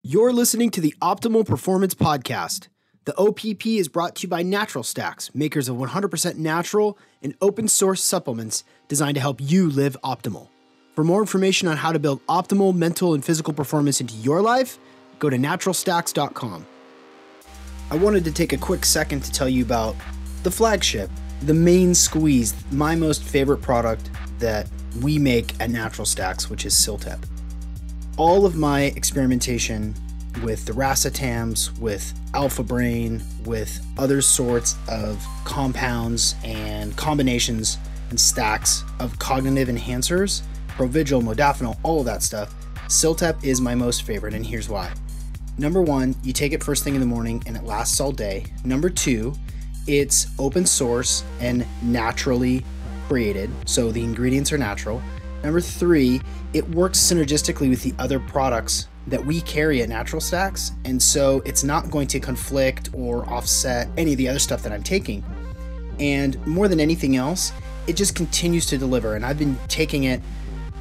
You're listening to the Optimal Performance Podcast. The OPP is brought to you by Natural Stacks, makers of 100% natural and open source supplements designed to help you live optimal. For more information on how to build optimal mental and physical performance into your life, go to naturalstacks.com. I wanted to take a quick second to tell you about the flagship, the main squeeze, my most favorite product that we make at Natural Stacks, which is Siltep. All of my experimentation with the racetams, with alpha brain, with other sorts of compounds and combinations and stacks of cognitive enhancers, Provigil, modafinil, all of that stuff, Siltep is my most favorite, and here's why. Number one, you take it first thing in the morning and it lasts all day. Number two, it's open source and naturally created, so the ingredients are natural. Number three, it works synergistically with the other products that we carry at Natural Stacks, and so it's not going to conflict or offset any of the other stuff that I'm taking. And more than anything else, it just continues to deliver, and I've been taking it,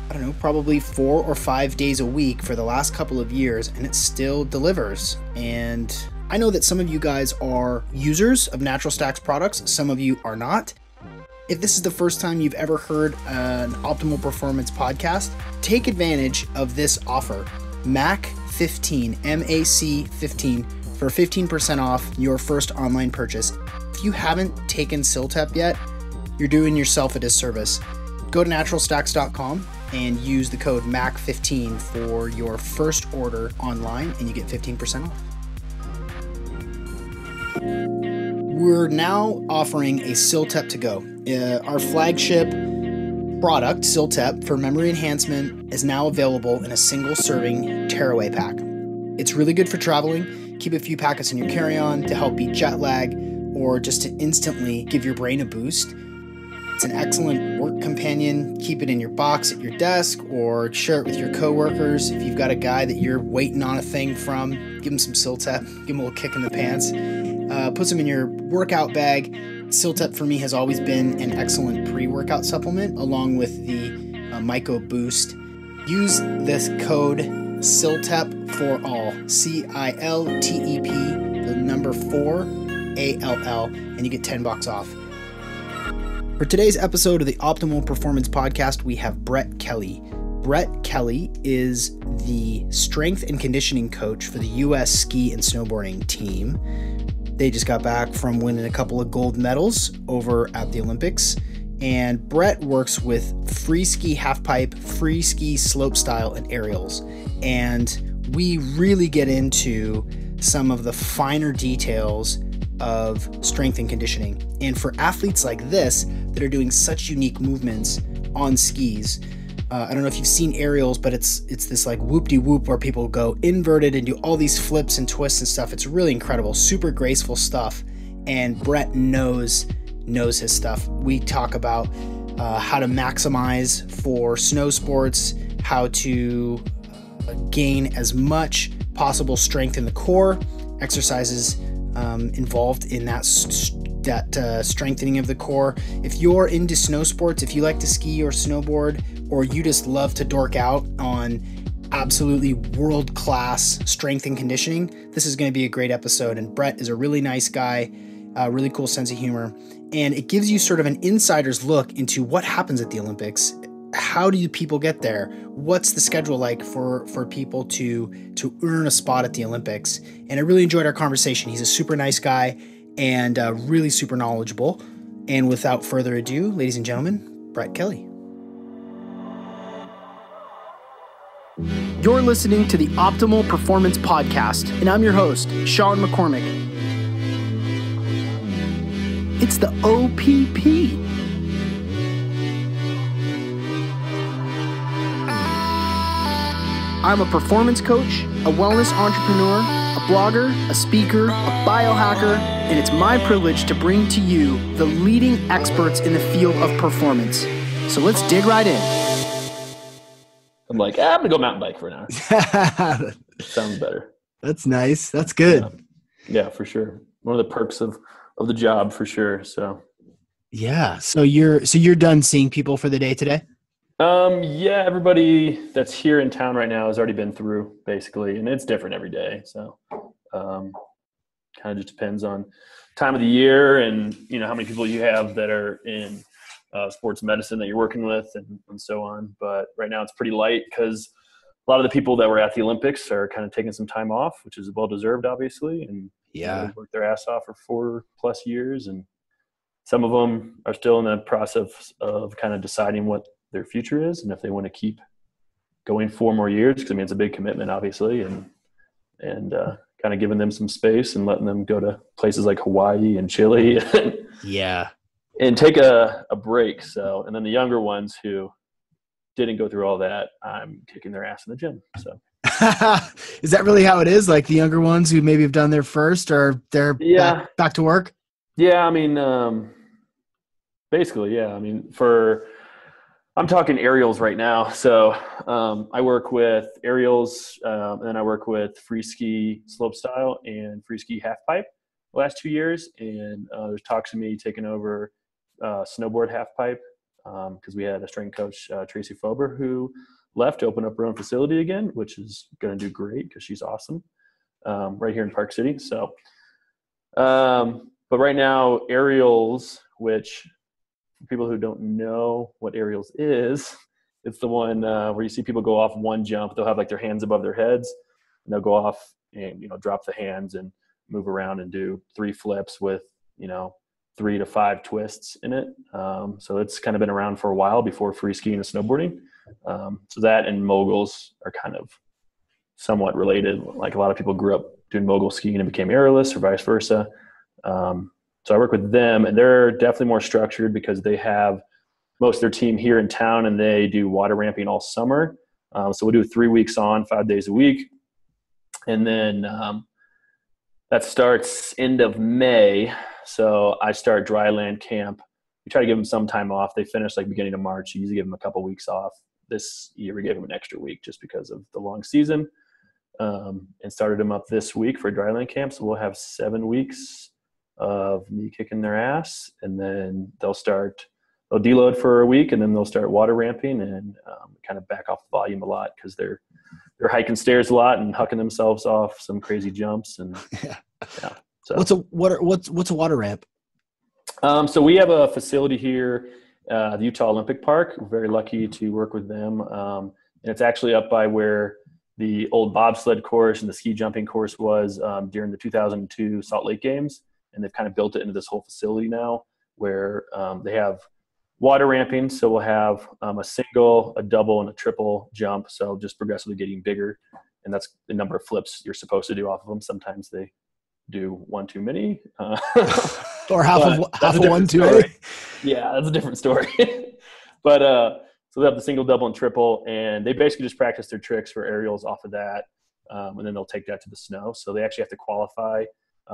I don't know, probably 4 or 5 days a week for the last couple of years, and it still delivers. And I know that some of you guys are users of Natural Stacks products, some of you are not. If this is the first time you've ever heard an Optimal Performance podcast, take advantage of this offer, MAC15, MAC15, for 15% off your first online purchase. If you haven't taken Siltep yet, you're doing yourself a disservice. Go to naturalstacks.com and use the code MAC15 for your first order online, and you get 15% off. We're now offering a Siltep to go. Our flagship product, Siltep, for memory enhancement is now available in a single serving tearaway pack. It's really good for traveling. Keep a few packets in your carry-on to help beat jet lag or just to instantly give your brain a boost. It's an excellent work companion. Keep it in your box at your desk or share it with your coworkers. If you've got a guy that you're waiting on a thing from, give him some Siltep, give him a little kick in the pants. Put some in your workout bag. Siltep for me has always been an excellent pre-workout supplement along with the Myco Boost. Use this code Siltep for all, CILTEP, the number 4, ALL, and you get $10 off. For today's episode of the Optimal Performance Podcast, we have Brett Kelly. Brett Kelly is the strength and conditioning coach for the U.S. ski and snowboarding team. They just got back from winning a couple of gold medals over at the Olympics. And Brett works with free ski halfpipe, free ski slopestyle, and ariels. And we really get into some of the finer details of strength and conditioning. And for athletes like this that are doing such unique movements on skis, I don't know if you've seen aerials, but it's this like whoop-de-whoop where people go inverted and do all these flips and twists and stuff. It's really incredible, super graceful stuff. And Brett knows his stuff. We talk about how to maximize for snow sports, how to gain as much possible strength in the core, exercises involved in that strengthening of the core. If you're into snow sports, if you like to ski or snowboard, or you just love to dork out on absolutely world-class strength and conditioning, this is going to be a great episode. And Brett is a really nice guy, a really cool sense of humor, and it gives you sort of an insider's look into what happens at the Olympics. How do people get there? What's the schedule like for people to earn a spot at the Olympics? And I really enjoyed our conversation. He's a super nice guy and really super knowledgeable. And without further ado, ladies and gentlemen, Brett Kelly. You're listening to the Optimal Performance Podcast, and I'm your host, Sean McCormick. It's the OPP. I'm a performance coach, a wellness entrepreneur, a blogger, a speaker, a biohacker, and it's my privilege to bring to you the leading experts in the field of performance. So let's dig right in. I'm like, I'm going to go mountain bike for an hour. Sounds better. That's nice. That's good. Yeah, for sure. One of the perks of the job for sure. So yeah. So you're done seeing people for the day today? Yeah, everybody that's here in town right now has already been through basically, and it's different every day. So, um, kind of just depends on time of the year and how many people you have that are in sports medicine that you're working with and so on. But right now it's pretty light because a lot of the people that were at the Olympics are kind of taking some time off, which is well deserved, obviously, and they worked their ass off for 4+ years, and some of them are still in the process of kind of deciding what their future is and if they want to keep going 4 more years, because I mean it's a big commitment, obviously, and kind of giving them some space and letting them go to places like Hawaii and Chile and take a break. So, and then the younger ones who didn't go through all that, I'm kicking their ass in the gym. So is that really how it is? Like the younger ones who maybe have done their first or they're back to work? Yeah. I mean, basically, yeah. I mean, I'm talking ariels right now. So I work with ariels, and then I work with free ski slopestyle and free ski half pipe the last 2 years. And there's talks of me taking over snowboard half pipe because we had a strength coach, Tracy Fober, who left to open up her own facility again, which is going to do great because she's awesome right here in Park City. So, but right now, ariels, which for people who don't know what ariels is, it's the one where you see people go off one jump. They'll have like their hands above their heads, and they'll go off and drop the hands and move around and do 3 flips with 3 to 5 twists in it. So it's kind of been around for a while before free skiing and snowboarding. So that and moguls are kind of somewhat related. Like a lot of people grew up doing mogul skiing and became aerialists or vice versa. So I work with them, and they're definitely more structured because they have most of their team here in town, and they do water ramping all summer. So we'll do 3 weeks on, 5 days a week. And then that starts end of May. So I start dry land camp. We try to give them some time off. They finish like beginning of March. You usually give them a couple weeks off. This year we gave them an extra week just because of the long season, and started them up this week for dry land camp. So we'll have 7 weeks of me kicking their ass, and then they'll deload for a week, and then they'll start water ramping and kind of back off the volume a lot because they're hiking stairs a lot and hucking themselves off some crazy jumps. And so what's a water ramp? So we have a facility here, the Utah Olympic Park. We're very lucky to work with them, and it's actually up by where the old bobsled course and the ski jumping course was during the 2002 Salt Lake Games. And they've kind of built it into this whole facility now where they have water ramping. So we'll have a single, a double, and a triple jump. So just progressively getting bigger. And that's the number of flips you're supposed to do off of them. Sometimes they do one too many. Or half of one too many. Yeah, that's a different story. But so they have the single, double, and triple. And they basically just practice their tricks for aerials off of that. And then they'll take that to the snow. So they actually have to qualify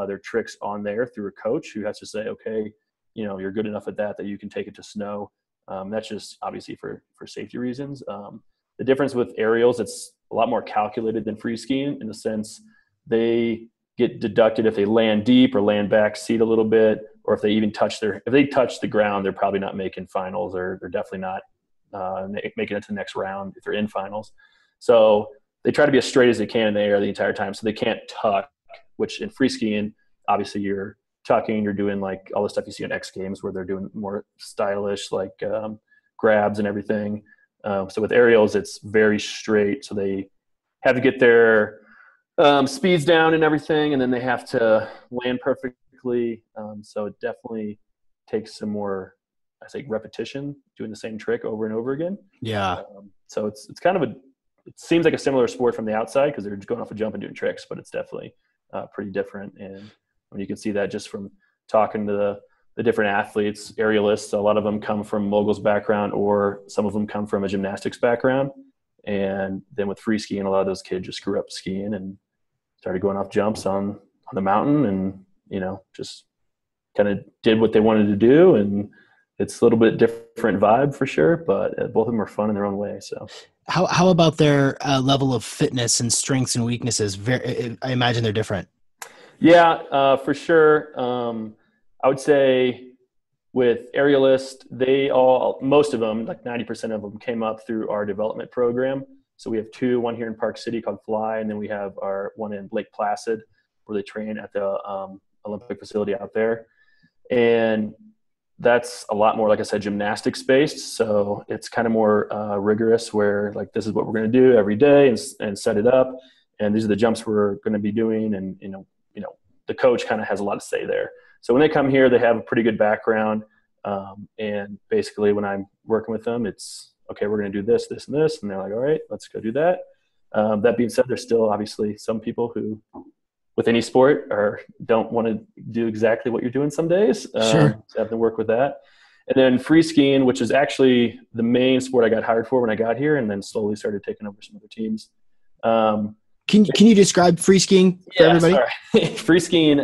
their tricks on there through a coach who has to say, okay, you're good enough at that you can take it to snow. That's just obviously for safety reasons. The difference with aerials, it's a lot more calculated than free skiing in the sense they get deducted if they land deep or land back seat a little bit, or if they even touch the ground, they're probably not making finals, or they're definitely not making it to the next round if they're in finals. So they try to be as straight as they can in the air the entire time, so they can't tuck, which in free skiing, obviously you're tucking, you're doing like all the stuff you see on X Games where they're doing more stylish, like grabs and everything. So with aerials, it's very straight. So they have to get their speeds down and everything, and then they have to land perfectly. So it definitely takes some more, I think, repetition doing the same trick over and over again. Yeah. So it's kind of it seems like a similar sport from the outside because they're just going off a jump and doing tricks, but it's definitely pretty different. And when you can see that just from talking to the different athletes, aerialists, a lot of them come from moguls background, or some of them come from a gymnastics background. And then with free skiing, a lot of those kids just grew up skiing and started going off jumps on the mountain, and just kind of did what they wanted to do. And it's a little bit different vibe for sure, but both of them are fun in their own way. So how about their level of fitness and strengths and weaknesses? I imagine they're different. Yeah, for sure. I would say with aerialists, most of them, like 90% of them, came up through our development program. So we have one here in Park City called Fly, and then we have our one in Lake Placid where they train at the Olympic facility out there. And that's a lot more, like I said, gymnastics based. So it's kind of more rigorous, where like, this is what we're going to do every day and set it up. And these are the jumps we're going to be doing. And, the coach kind of has a lot to say there. So when they come here, they have a pretty good background. And basically when I'm working with them, it's, okay, we're going to do this, this, and this. And they're like, all right, let's go do that. That being said, there's still obviously some people who, with any sport, don't want to do exactly what you're doing some days. Sure. So I have to work with that. And then free skiing, which is actually the main sport I got hired for when I got here, and then slowly started taking over some other teams. Can you describe free skiing for everybody? Sorry. Free skiing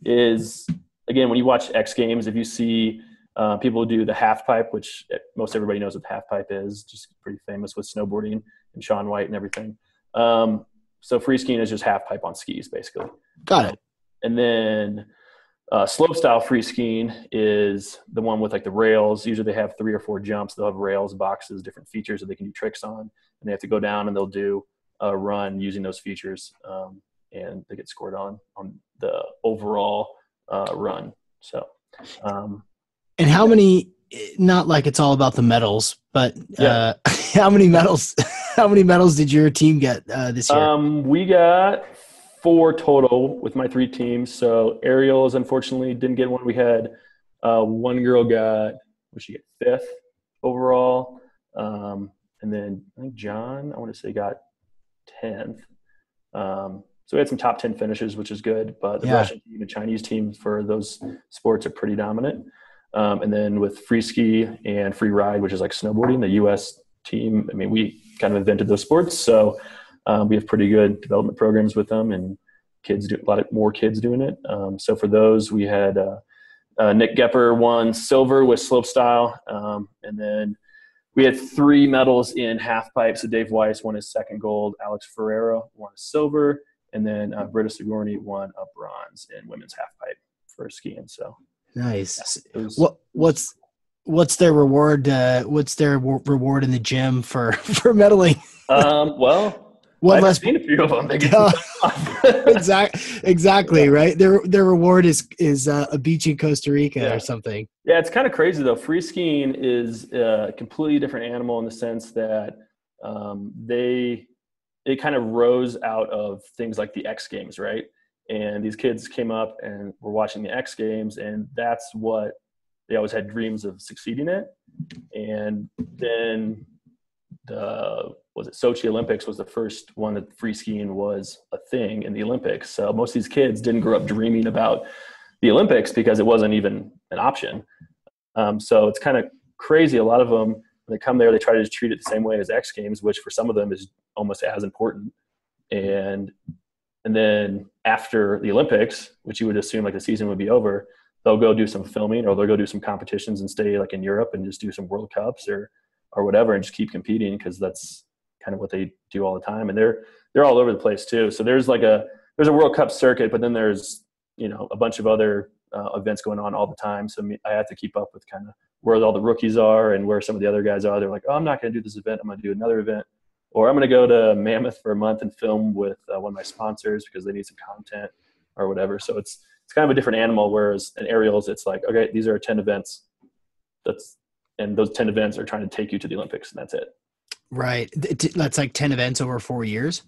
is, again, when you watch X Games, if you see people do the half pipe, which most everybody knows what the half pipe is, just pretty famous with snowboarding and Shaun White and everything. So free skiing is just half pipe on skis, basically. Got it. And then slope style free skiing is the one with like the rails. Usually they have 3 or 4 jumps. They'll have rails, boxes, different features that they can do tricks on. And they have to go down and they'll do a run using those features. And they get scored on the overall run. So. And how many, not like it's all about the medals, but how many medals did your team get this year? We got 4 total with my 3 teams. So ariels, unfortunately, didn't get one. We had one girl got, what she get, 5th overall. And then I think John, I want to say, got 10th. So we had some top 10 finishes, which is good. But the Russian team and Chinese teams for those sports are pretty dominant. And then with free ski and free ride, which is like snowboarding, the U.S. team, I mean, we kind of invented those sports. So we have pretty good development programs with them, and a lot more kids doing it. So for those, we had Nick Gepper won silver with slopestyle. And then we had 3 medals in half pipe. So Dave Weiss won his 2nd gold. Alex Ferreira won a silver. And then Britta Sigourney won a bronze in women's half pipe for skiing. So nice. Yeah, what's their reward? What's their reward in the gym for medaling? Well, I've seen a few of them. They get exactly right. Their reward is a beach in Costa Rica or something. Yeah, it's kind of crazy though. Free skiing is a completely different animal in the sense that they kind of rose out of things like the X Games, right? And these kids came up and were watching the X Games, and that's what they always had dreams of succeeding at. And then Sochi Olympics was the first one that free skiing was a thing in the Olympics. So most of these kids didn't grow up dreaming about the Olympics because it wasn't even an option. So it's kind of crazy. A lot of them, when they come there, they try to just treat it the same way as X Games, which for some of them is almost as important. And then after the Olympics, which you would assume like the season would be over, they'll go do some filming, or they'll go do some competitions and stay like in Europe and just do some World Cups or whatever, and just keep competing, because that's kind of what they do all the time. And they're all over the place too. So there's a World Cup circuit, but then there's, a bunch of other events going on all the time. So I have to keep up with kind of where all the rookies are and where some of the other guys are. They're like, oh, I'm not going to do this event. I'm going to do another event. Or I'm going to go to Mammoth for a month and film with one of my sponsors because they need some content or whatever. So it's kind of a different animal. Whereas in aerials, it's like, okay, these are 10 events. And those 10 events are trying to take you to the Olympics, and that's it. Right. That's like 10 events over 4 years?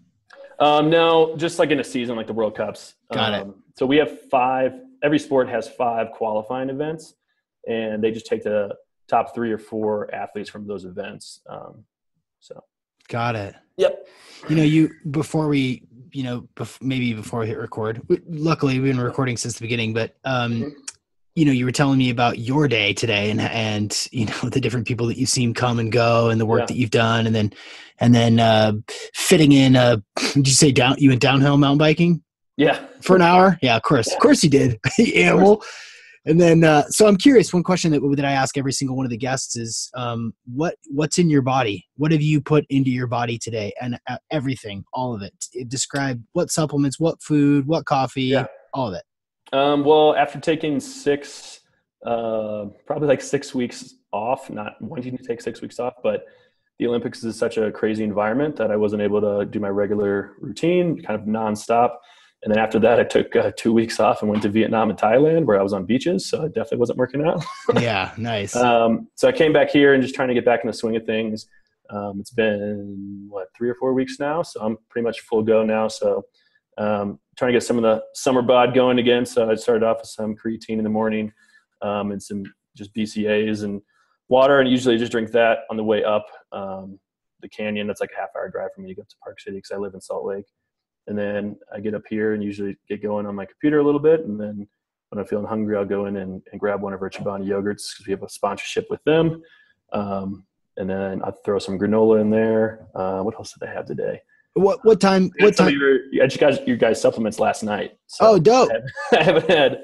No, just like in a season, like the World Cups. Got it. So we have 5. Every sport has 5 qualifying events, and they just take the top 3 or 4 athletes from those events. Got it. Yep. Before we hit record, luckily we've been recording since the beginning, but, you were telling me about your day today and the different people that you've seen come and go and the work that you've done. And then fitting in, did you say you went downhill mountain biking? Yeah. For an hour? Yeah, of course. Yeah. Of course you did. Animal. And then, so I'm curious, one question that I ask every single one of the guests is, what's in your body? What have you put into your body today? And everything, all of it. Describe what supplements, what food, what coffee, all of it. Well, after taking 6 Probably like 6 weeks off, not wanting to take 6 weeks off, but the Olympics is such a crazy environment that I wasn't able to do my regular routine, kind of nonstop. And then after that, I took 2 weeks off and went to Vietnam and Thailand where I was on beaches. So it definitely wasn't working out. Yeah, nice. So I came back here and just trying to get back in the swing of things. It's been 3 or 4 weeks now. So I'm pretty much full go now. So trying to get some of the summer bod going again. So I started off with some creatine in the morning and some just BCAAs and water. And usually just drink that on the way up the canyon. That's like a half-hour drive for me to go to Park City because I live in Salt Lake. And then I get up here and usually get going on my computer a little bit. And then when I'm feeling hungry, I'll go in and grab one of our Chobani yogurts because we have a sponsorship with them. And then I'll throw some granola in there. What else did I have today? What time? I just got your guys' supplements last night. So oh, dope. I haven't had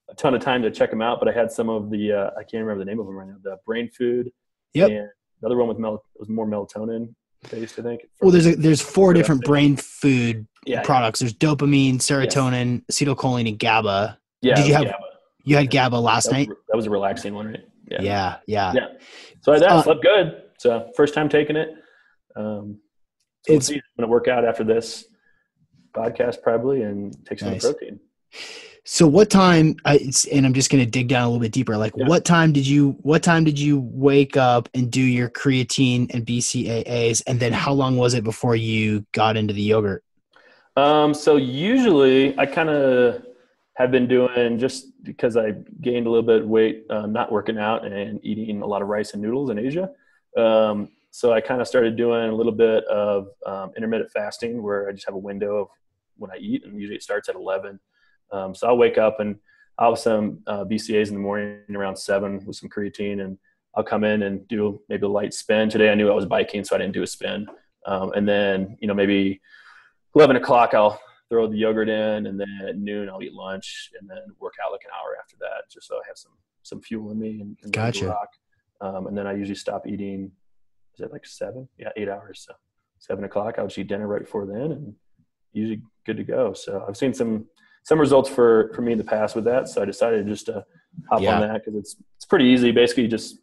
a ton of time to check them out, but I had some of the, I can't remember the name of them right now, the brain food. Yep. And the other one was more melatonin based, I think. Well, there's 4 different brain food products. Yeah. There's dopamine, serotonin, acetylcholine, and GABA. Yeah. Did you have GABA. You had GABA last night? That was a relaxing one, right? Yeah. So I slept good. So first time taking it. So we'll see. I'm going to work out after this podcast probably and take some protein. So what time? And I'm just going to dig down a little bit deeper. Like, what time did you wake up and do your creatine and BCAAs, and then how long was it before you got into the yogurt? So usually I kind of have been doing, just because I gained a little bit of weight, not working out and eating a lot of rice and noodles in Asia. So I kind of started doing a little bit of intermittent fasting where I just have a window of when I eat, and usually it starts at 11. So I'll wake up and I'll have some BCAAs in the morning around 7 with some creatine, and I'll come in and do maybe a light spin. Today I knew I was biking, so I didn't do a spin. And then, maybe 11 o'clock I'll throw the yogurt in, and then at noon I'll eat lunch and then work out like an hour after that, just so I have some fuel in me and Gotcha. rock. And then I usually stop eating, is it like 7? Yeah, 8 hours. So 7 o'clock I'll just eat dinner right before then and usually good to go. So I've seen some results for me in the past with that. So I decided just to hop on that because it's pretty easy. Basically just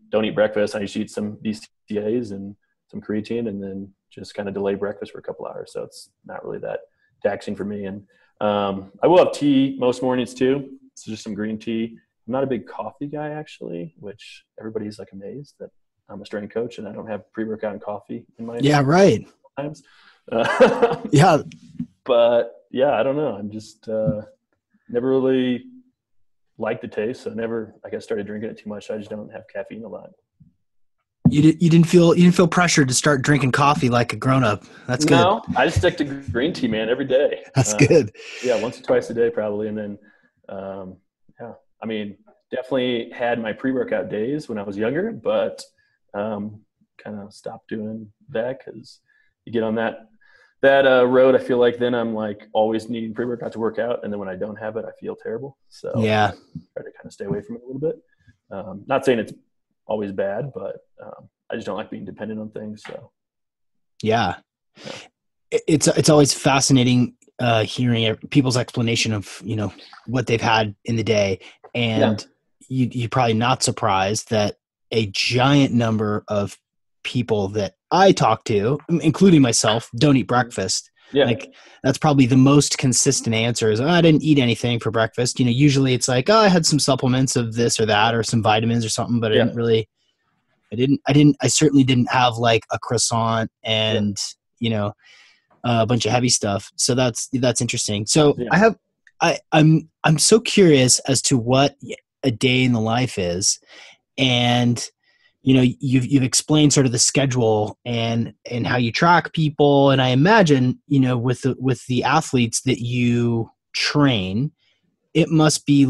don't eat breakfast. I just eat some BCAAs and some creatine and then just kind of delay breakfast for a couple hours. So it's not really that taxing for me. And I will have tea most mornings too. So just some green tea. I'm not a big coffee guy actually, which everybody's like amazed that I'm a strength coach and I don't have pre-workout and coffee in my right. Times. But yeah, I don't know. I'm just never really liked the taste. So I guess started drinking it too much. I just don't have caffeine a lot. You didn't feel pressured to start drinking coffee like a grown up. That's good. No, I just stick to green tea, man, every day. That's good. Yeah, once or twice a day probably. And then, I mean, definitely had my pre-workout days when I was younger, but kind of stopped doing that because you get on that road. I feel like then I'm like always needing pre-workout to work out. And then when I don't have it, I feel terrible. So I try to kind of stay away from it a little bit. Not saying it's always bad, but I just don't like being dependent on things. So it's always fascinating hearing people's explanation of what they've had in the day, and you're probably not surprised that a giant number of people that I talk to, including myself, don't eat breakfast. Like that's probably the most consistent answer is, I didn't eat anything for breakfast. Usually it's like, I had some supplements of this or that or some vitamins or something, but I certainly didn't have like a croissant and, a bunch of heavy stuff. So that's interesting. So I'm so curious as to what a day in the life is. And, you've explained sort of the schedule and how you track people. And I imagine, with the athletes that you train, it must be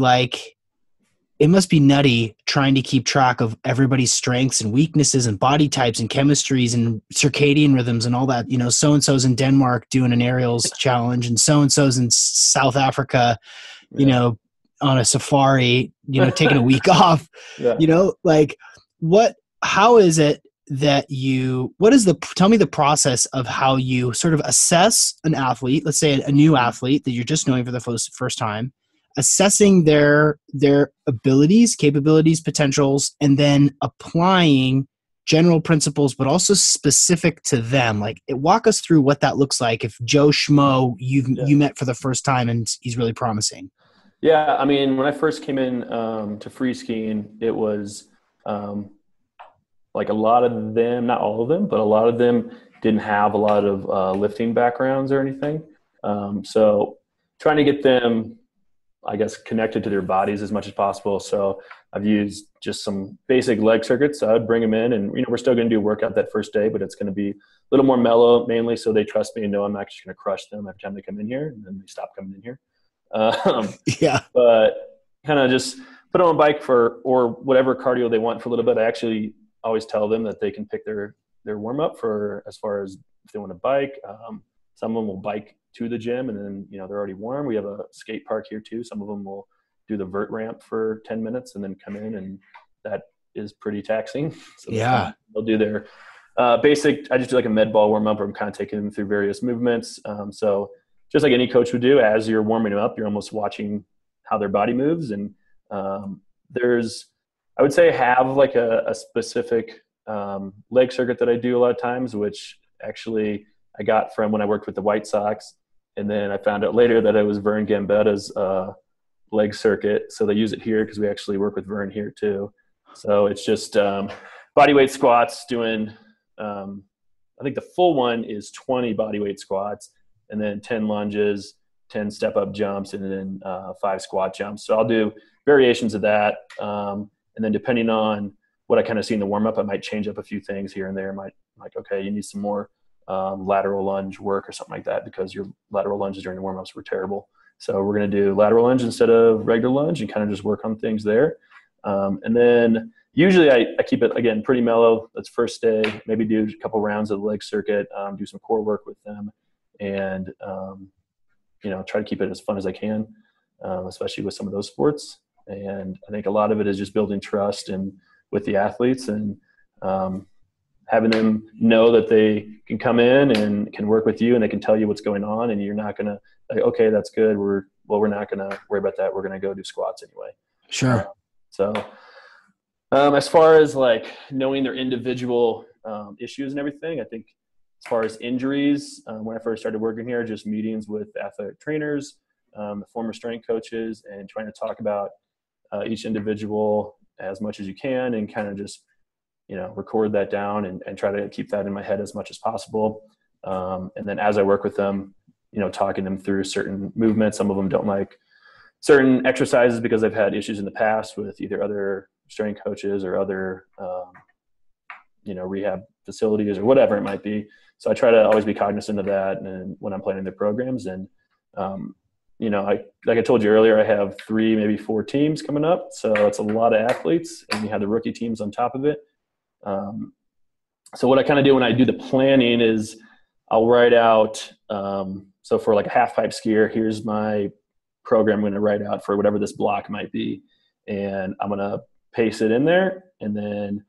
nutty trying to keep track of everybody's strengths and weaknesses and body types and chemistries and circadian rhythms and all that. So-and-so's in Denmark doing an ariels challenge and so-and-so's in South Africa, on a safari, taking a week off, how is it that tell me the process of how you sort of assess an athlete, let's say a new athlete that you're just knowing for the first time, assessing their abilities, capabilities, potentials, and then applying general principles, but also specific to them. Like, walk us through what that looks like if Joe Schmo you met for the first time and he's really promising. Yeah, I mean, when I first came in to free skiing, it was like a lot of them, not all of them, but a lot of them didn't have a lot of lifting backgrounds or anything. So trying to get them, I guess, connected to their bodies as much as possible. So I've used just some basic leg circuits. So I'd bring them in, and we're still going to do a workout that first day, but it's going to be a little more mellow, mainly so they trust me and know I'm not just going to crush them every time they come in here, and then they stop coming in here. But kind of just put them on a bike or whatever cardio they want for a little bit. I actually always tell them that they can pick their warm up for as far as if they want to bike. Some of them will bike to the gym, and then they're already warm. We have a skate park here too. Some of them will do the vert ramp for 10 minutes and then come in, and that is pretty taxing. So they'll do their basic. I just do like a med ball warm up, where I'm kind of taking them through various movements. So just like any coach would do, as you're warming them up, you're almost watching how their body moves. And I would say, have like a specific leg circuit that I do a lot of times, which actually I got from when I worked with the White Sox. And then I found out later that it was Vern Gambetta's leg circuit. So they use it here because we actually work with Vern here too. So it's just body weight squats doing, I think the full one is 20 body weight squats, and then 10 lunges, 10 step up jumps, and then 5 squat jumps. So I'll do variations of that. And then depending on what I kind of see in the warm up, I might change up a few things here and there. Okay, you need some more lateral lunge work or something like that, because your lateral lunges during the warm ups were terrible. So we're going to do lateral lunge instead of regular lunge and kind of just work on things there. And then usually I keep it, again, pretty mellow. That's first day, maybe do a couple rounds of the leg circuit, do some core work with them, and try to keep it as fun as I can, especially with some of those sports. And I think a lot of it is just building trust and with the athletes, and having them know that they can come in and can work with you, and they can tell you what's going on, and you're not going to like, okay, that's good. We're not going to worry about that. We're going to go do squats anyway. Sure. As far as like knowing their individual issues and everything, I think as far as injuries, when I first started working here, just meetings with athletic trainers, the former strength coaches, and trying to talk about each individual as much as you can, and kind of just, record that down and try to keep that in my head as much as possible. And then as I work with them, talking them through certain movements. Some of them don't like certain exercises because they've had issues in the past with either other strength coaches or other, rehab facilities or whatever it might be. So I try to always be cognizant of that, and when I'm planning the programs. And, like I told you earlier, I have 3, maybe 4 teams coming up. So it's a lot of athletes, and you have the rookie teams on top of it. So what I kind of do when I do the planning is I'll write out, so for like a half pipe skier, here's my program I'm going to write out for whatever this block might be. And I'm going to paste it in there, and then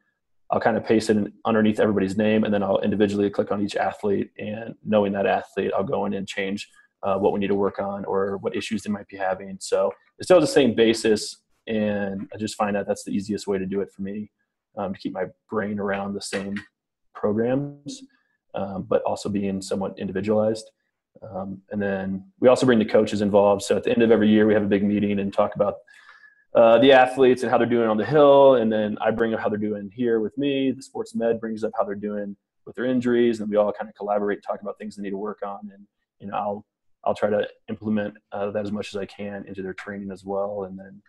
I'll kind of paste it underneath everybody's name, and then I'll individually click on each athlete, and knowing that athlete, I'll go in and change what we need to work on or what issues they might be having. So it's still the same basis, and I just find that that's the easiest way to do it for me, to keep my brain around the same programs, but also being somewhat individualized. And then we also bring the coaches involved. So at the end of every year, we have a big meeting and talk about the athletes and how they're doing on the hill. And then I bring up how they're doing here with me. The sports med brings up how they're doing with their injuries, and we all kind of collaborate, talk about things they need to work on. And, I'll try to implement that as much as I can into their training as well. And then,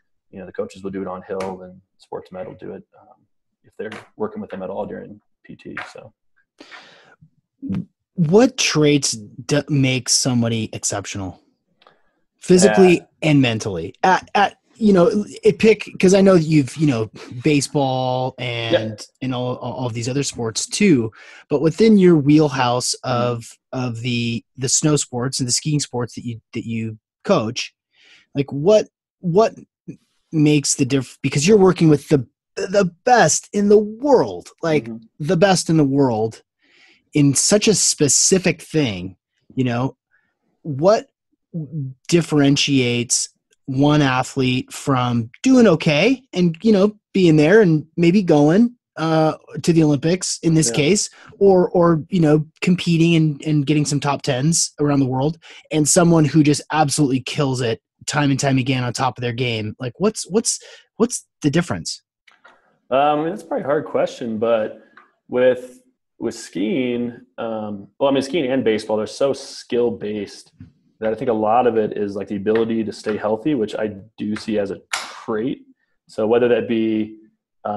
the coaches will do it on hill, and sports med will do it if they're working with them at all during PT. So what traits make somebody exceptional physically and mentally because I know you've, baseball and all of these other sports too, but within your wheelhouse of the snow sports and the skiing sports that you coach, like what makes the difference? Because you're working with the best in the world, like the best in the world in such a specific thing, what differentiates one athlete from doing okay and, being there and maybe going to the Olympics in this case, or competing and getting some top tens around the world, and someone who just absolutely kills it time and time again on top of their game? Like what's the difference? That's probably a hard question, but with skiing, skiing and baseball, they're so skill based that I think a lot of it is like the ability to stay healthy, which I do see as a trait. So whether that be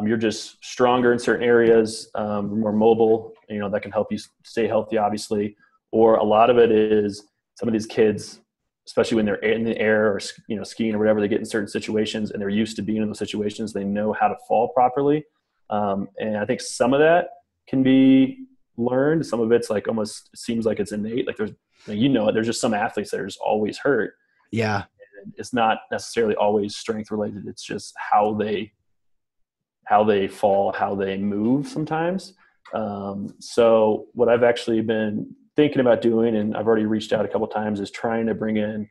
you're just stronger in certain areas, more mobile, that can help you stay healthy, obviously. Or a lot of it is some of these kids, especially when they're in the air or skiing or whatever, they get in certain situations and they're used to being in those situations. They know how to fall properly, and I think some of that can be learned. Some of it's like almost seems like it's innate. Like there's just some athletes that are just always hurt. Yeah, and it's not necessarily always strength related. It's just how they fall, how they move sometimes. So what I've actually been thinking about doing, and I've already reached out a couple of times, is trying to bring in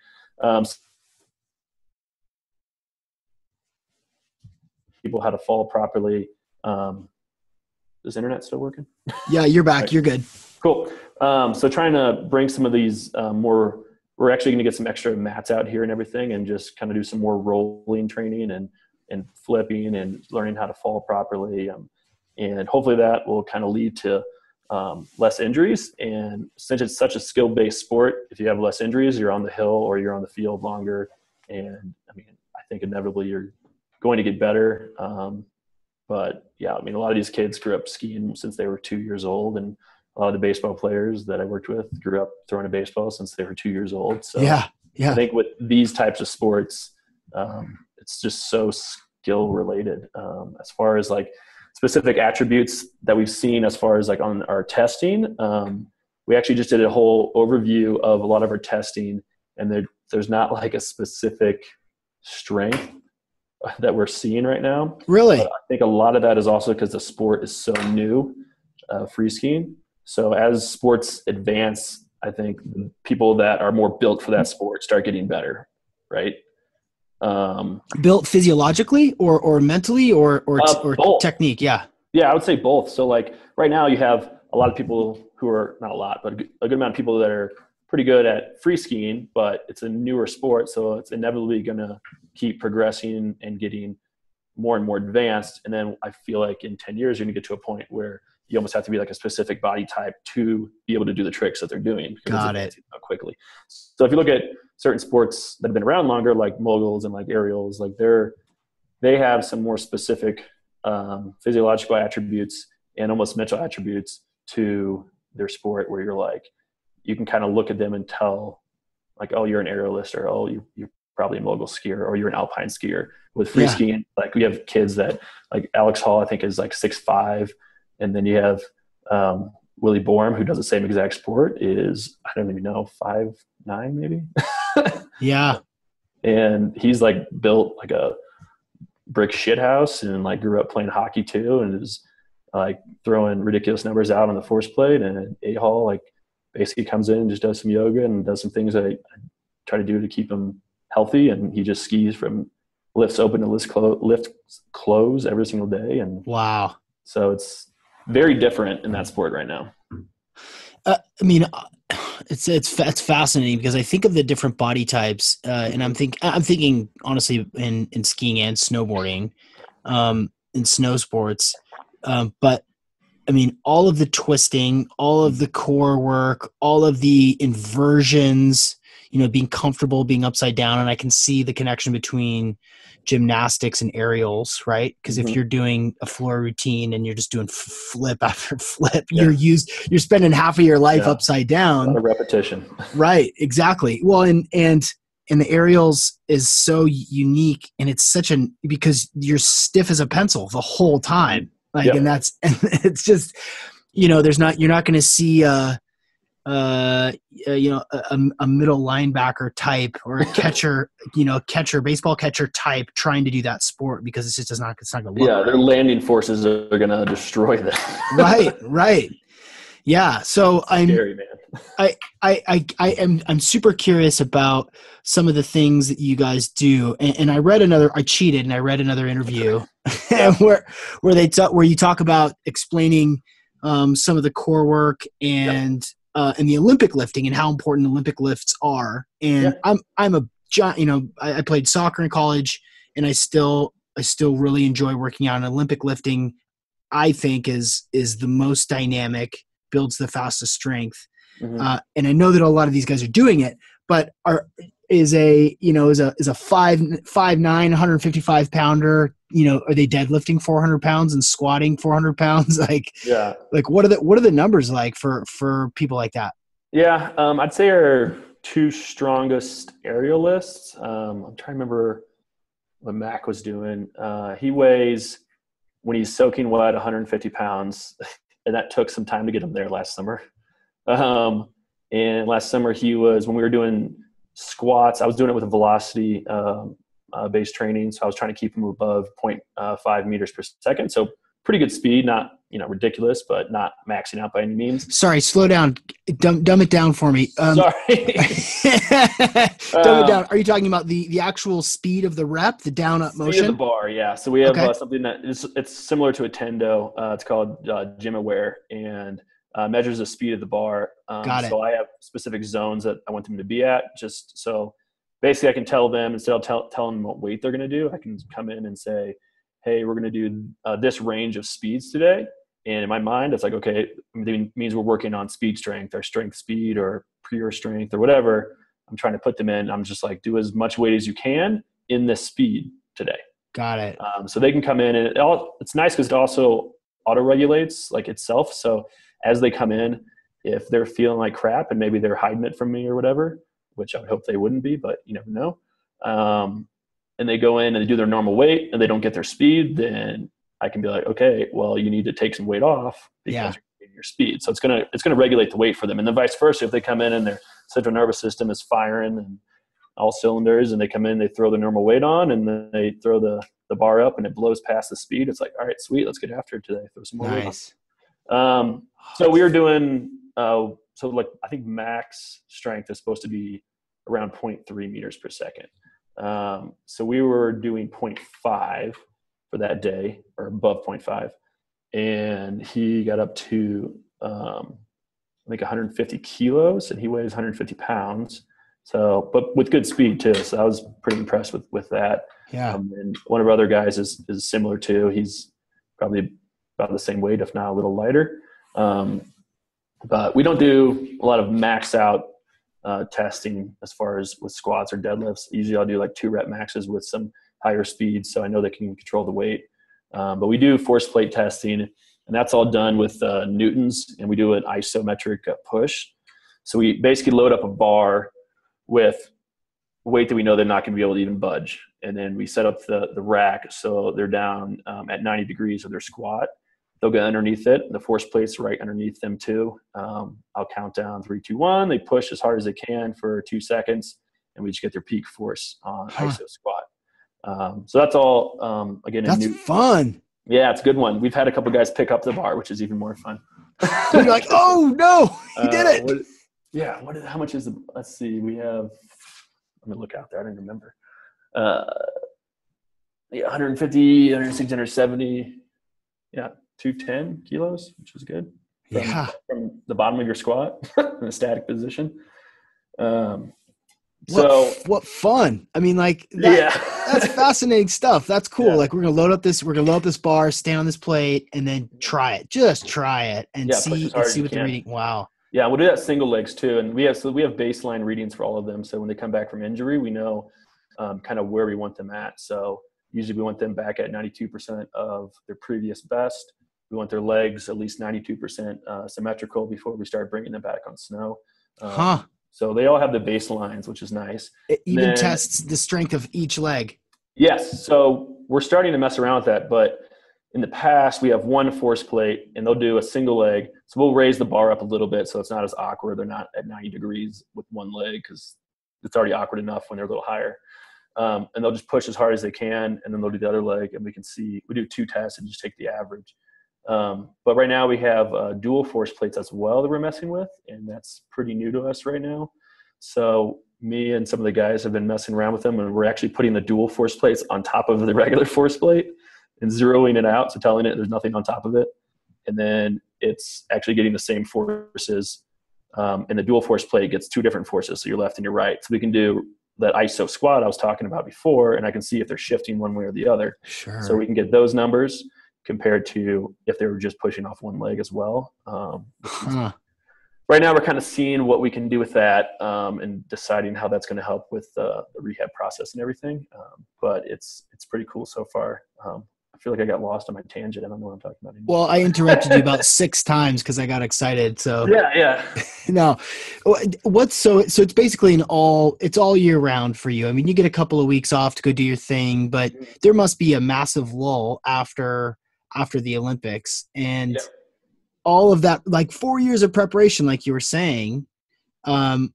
people how to fall properly. Is the internet still working? Yeah, you're back. Right. You're good. Cool. So trying to bring some of these we're actually going to get some extra mats out here and everything, and just kind of do some more rolling training and flipping and learning how to fall properly. And hopefully that will kind of lead to less injuries. And since it's such a skill-based sport, if you have less injuries, you're on the hill or you're on the field longer. And I think inevitably you're going to get better. But yeah, a lot of these kids grew up skiing since they were 2 years old, and a lot of the baseball players that I worked with grew up throwing a baseball since they were 2 years old. So yeah. I think with these types of sports, it's just so skill related. As far as like specific attributes that we've seen as far as like on our testing, we actually just did a whole overview of a lot of our testing, and there's not like a specific strength that we're seeing right now. Really? But I think a lot of that is also because the sport is so new, free skiing. So as sports advance, I think people that are more built for that sport start getting better, right? Built physiologically or mentally or technique? Yeah. Yeah, I would say both. So like right now you have a lot of people who are, not a lot, but a good amount of people that are pretty good at free skiing, but it's a newer sport. So it's inevitably going to keep progressing and getting more and more advanced. And then I feel like in 10 years, you're going to get to a point where you almost have to be like a specific body type to be able to do the tricks that they're doing. Got it. Quickly. So if you look at certain sports that have been around longer, like moguls and like ariels, like they have some more specific physiological attributes and almost mental attributes to their sport, where you're like, you can kind of look at them and tell like, oh, you're an aerialist, or oh, you're probably a mogul skier, or you're an alpine skier. With free skiing, like we have kids that like Alex Hall, I think is like 6'5", and then you have Willie Borm, who does the same exact sport, is, I don't even know, 5'9" maybe. Yeah. And he's like built like a brick shit house, and like grew up playing hockey too, and is like throwing ridiculous numbers out on the force plate. And A-Hall like basically comes in and just does some yoga and does some things that I try to do to keep him healthy. And he just skis from lifts open to lifts close every single day. And wow. So it's very different in that sport right now. It's fascinating because I think of the different body types, and I'm thinking honestly in skiing and snowboarding, in snow sports, but all of the twisting, all of the core work, all of the inversions, being comfortable being upside down, and I can see the connection between gymnastics and aerials, right? Because if you're doing a floor routine and you're just doing flip after flip, you're spending half of your life upside down. A lot of repetition. Right, exactly. Well, and the aerials is so unique, and it's because you're stiff as a pencil the whole time. And it's just, you're not going to see a middle linebacker type or a catcher, baseball catcher type trying to do that sport, because it's not going to work. Yeah, their landing forces are going to destroy them. Right. Yeah. So scary, man. I'm super curious about some of the things that you guys do. And I cheated and I read another interview Yeah. where you talk about explaining some of the core work and the Olympic lifting and how important Olympic lifts are. And Yeah. I'm a giant, I played soccer in college and I still really enjoy working out. And Olympic lifting, I think is the most dynamic, builds the fastest strength. Mm-hmm. And I know that a lot of these guys are doing it, but is a 5'9", 155 pounder, are they deadlifting 400 pounds and squatting 400 pounds? Like what are the numbers like for people like that? Yeah. I'd say our two strongest aerial lifts. I'm trying to remember what Mac was doing. He weighs, when he's soaking wet, 150 pounds. And that took some time to get him there last summer. And last summer when we were doing squats, I was doing it with a velocity based training. So I was trying to keep him above 0.5 meters per second. So pretty good speed, not, ridiculous, but not maxing out by any means. Sorry, slow down. Dumb it down for me. Sorry. Dumb it down. Are you talking about the actual speed of the rep, the down up motion? Speed of the bar, yeah. So we have something that it's similar to a Tendo. It's called Gym Aware, and measures the speed of the bar. Got it. So I have specific zones that I want them to be at. Just so basically I can tell them, instead of telling them what weight they're going to do, I can come in and say, hey, we're going to do this range of speeds today. And in my mind, it's like, okay, it means we're working on speed strength or strength speed or pure strength or whatever I'm trying to put them in. I'm just like, do as much weight as you can in this speed today. Got it. So they can come in, and it's nice because it also auto-regulates like itself. So as they come in, if they're feeling like crap and maybe they're hiding it from me or whatever, which I would hope they wouldn't be, but you never know. And they go in and they do their normal weight and they don't get their speed, then I can be like, okay, well, you need to take some weight off because you're getting your speed. So it's gonna regulate the weight for them. And then vice versa, if they come in and their central nervous system is firing and all cylinders, and they come in, they throw the normal weight on, and then they throw the bar up and it blows past the speed. It's like, all right, sweet, let's get after it today. Throw some more weight on. So we were doing, I think max strength is supposed to be around 0.3 meters per second. So we were doing 0.5 for that day, or above 0.5. And he got up to, I think 150 kilos, and he weighs 150 pounds. So, but with good speed too. So I was pretty impressed with that. Yeah. And one of our other guys is similar too. He's probably about the same weight, if not a little lighter. But we don't do a lot of max out testing as far as with squats or deadlifts. Usually I'll do like 2 rep maxes with some higher speed, so I know they can control the weight. But we do force plate testing, and that's all done with newtons, and we do an isometric push. So we basically load up a bar with weight that we know they're not going to be able to even budge. And then we set up the rack so they're down at 90 degrees of their squat. They'll get underneath it. The force plate's right underneath them too. I'll count down 3, 2, 1. They push as hard as they can for 2 seconds, and we just get their peak force on iso squat. So that's all, again, that's fun. Yeah, it's a good one. We've had a couple guys pick up the bar, which is even more fun. So you're like, oh no, he did it. How much is let's see, we have, let me look out there. I don't remember. 150, 160, 170. Yeah. 210 kilos, which was good. From the bottom of your squat in a static position. What fun. I mean, like that's fascinating stuff. That's cool. Yeah. Like we're gonna load up this bar, stand on this plate, and then try it. Just try it and see what the reading. Wow. Yeah, we'll do that single legs too. And we have baseline readings for all of them. So when they come back from injury, we know kind of where we want them at. So usually we want them back at 92% of their previous best. We want their legs at least 92% symmetrical before we start bringing them back on snow. So they all have the baselines, which is nice. It even tests the strength of each leg. Yes. So we're starting to mess around with that. But in the past, we have one force plate, and they'll do a single leg. So we'll raise the bar up a little bit so it's not as awkward. They're not at 90 degrees with one leg because it's already awkward enough when they're a little higher. And they'll just push as hard as they can, and then they'll do the other leg, and we can see. We do 2 tests and just take the average. But right now we have dual force plates as well that we're messing with, and that's pretty new to us right now. So me and some of the guys have been messing around with them, and we're actually putting the dual force plates on top of the regular force plate and zeroing it out, so telling it there's nothing on top of it. And then it's actually getting the same forces, and the dual force plate gets two different forces, so your left and your right. So we can do that ISO squat I was talking about before, and I can see if they're shifting one way or the other. Sure. So we can get those numbers compared to if they were just pushing off one leg as well. Right now we're kind of seeing what we can do with that, and deciding how that's going to help with the rehab process and everything. But it's pretty cool so far. I feel like I got lost on my tangent. I don't know what I'm talking about anymore. Well, I interrupted you about 6 times because I got excited. So yeah. No, so it's basically it's all year round for you. I mean, you get a couple of weeks off to go do your thing, but there must be a massive lull after the Olympics, and all of that, like 4 years of preparation, like you were saying. How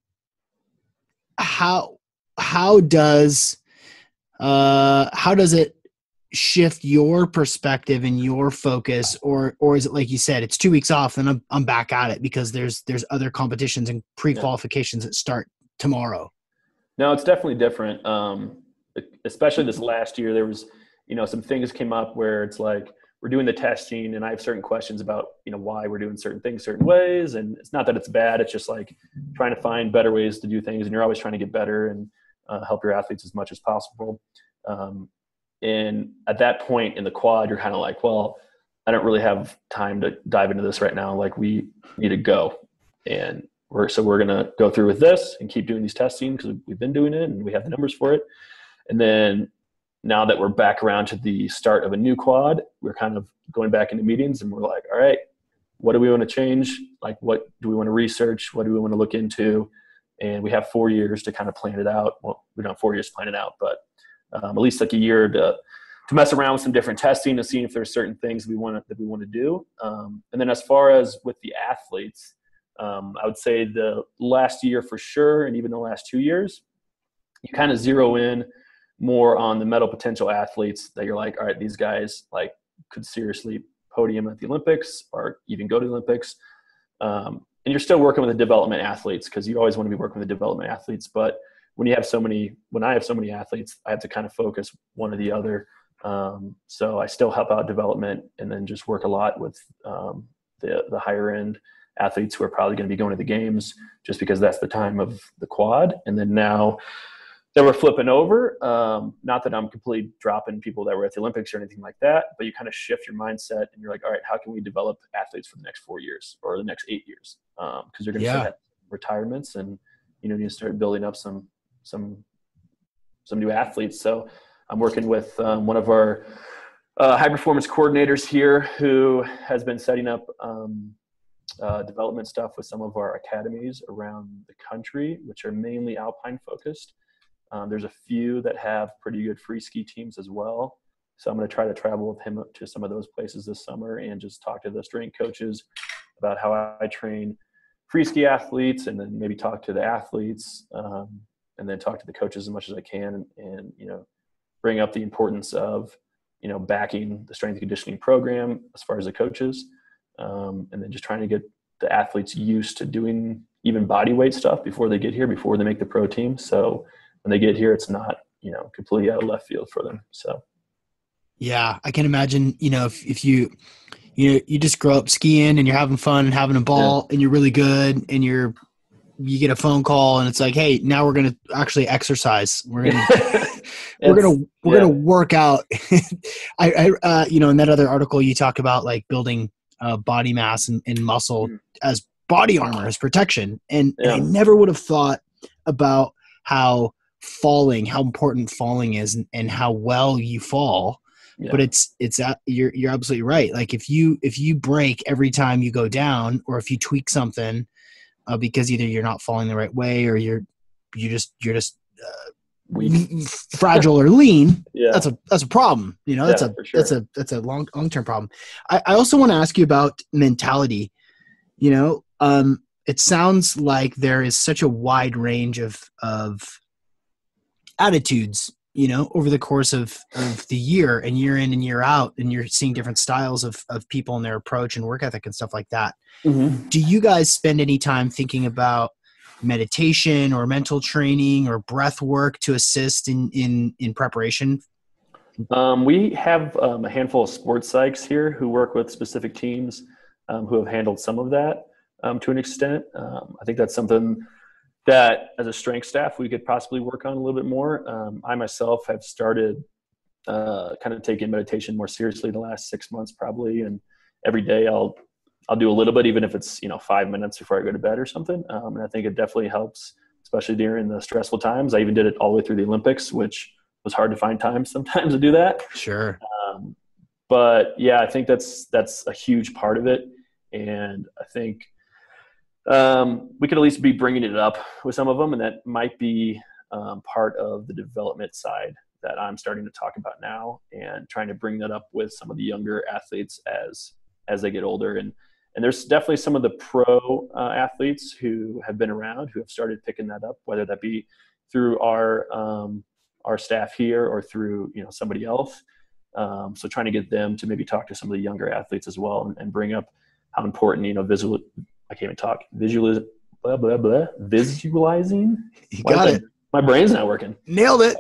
does it shift your perspective and your focus, or is it like you said, it's 2 weeks off and I'm back at it because there's other competitions and pre-qualifications that start tomorrow? No, it's definitely different. Especially this last year, there was, some things came up where it's like, we're doing the testing and I have certain questions about, why we're doing certain things certain ways. And it's not that it's bad. It's just like trying to find better ways to do things. And you're always trying to get better and help your athletes as much as possible. And at that point in the quad, you're kind of like, well, I don't really have time to dive into this right now. Like, we need to go. And we're going to go through with this and keep doing these testing because we've been doing it and we have the numbers for it. And then now that we're back around to the start of a new quad, we're kind of going back into meetings and we're like, all right, what do we want to change? Like, what do we want to research? What do we want to look into? And we have 4 years to kind of plan it out. Well, we don't have 4 years to plan it out, but at least like a year to mess around with some different testing and see if there's certain things that we want to do. And then as far as with the athletes, I would say the last year for sure, and even the last 2 years, you kind of zero in more on the medal potential athletes that you're like, all right, these guys like could seriously podium at the Olympics or even go to the Olympics. And you're still working with the development athletes because you always want to be working with the development athletes. But when I have so many athletes, I have to kind of focus one or the other. So I still help out development and then just work a lot with the higher end athletes who are probably going to be going to the games just because that's the time of the quad. And then now that we're flipping over, not that I'm completely dropping people that were at the Olympics or anything like that, but you kind of shift your mindset and you're like, all right, how can we develop athletes for the next 4 years or the next 8 years? Because you're going to have retirements and you need to start building up some new athletes. So I'm working with one of our high performance coordinators here who has been setting up development stuff with some of our academies around the country, which are mainly alpine focused. There's a few that have pretty good free ski teams as well. So I'm going to try to travel with him to some of those places this summer and just talk to the strength coaches about how I train free ski athletes, and then maybe talk to the athletes, and then talk to the coaches as much as I can, and bring up the importance of backing the strength and conditioning program as far as the coaches, and then just trying to get the athletes used to doing even body weight stuff before they get here, before they make the pro team. So when they get here, it's not completely out of left field for them. So yeah, I can imagine if you just grow up skiing and you're having fun and having a ball and you're really good and you get a phone call and it's like, hey, now we're going to actually exercise. We're going to work out. I in that other article you talk about like building body mass and muscle as body armor, as protection. And I never would have thought about how important falling is and how well you fall. Yeah. But you're absolutely right. Like if you break every time you go down, or if you tweak something because either you're not falling the right way or you're just weak, fragile or lean, that's a problem. That's a long-term problem. I also want to ask you about mentality. It sounds like there is such a wide range of attitudes over the course of the year and year in and year out, and you're seeing different styles of people and their approach and work ethic and stuff like that. Mm-hmm. Do you guys spend any time thinking about meditation or mental training or breath work to assist in preparation? We have a handful of sports psychs here who work with specific teams who have handled some of that to an extent. I think that's something that as a strength staff we could possibly work on a little bit more. I myself have started kind of taking meditation more seriously the last 6 months probably, and every day I'll do a little bit, even if it's 5 minutes before I go to bed or something. And I think it definitely helps, especially during the stressful times. I even did it all the way through the Olympics, which was hard to find time sometimes to do that. Sure. But yeah, I think that's a huge part of it, and I think we could at least be bringing it up with some of them, and that might be part of the development side that I'm starting to talk about now, and trying to bring that up with some of the younger athletes as they get older. And there's definitely some of the pro athletes who have been around who have started picking that up, whether that be through our staff here or through somebody else. So trying to get them to maybe talk to some of the younger athletes as well, and bring up how important visualizing. You got it. My brain's not working. Nailed it.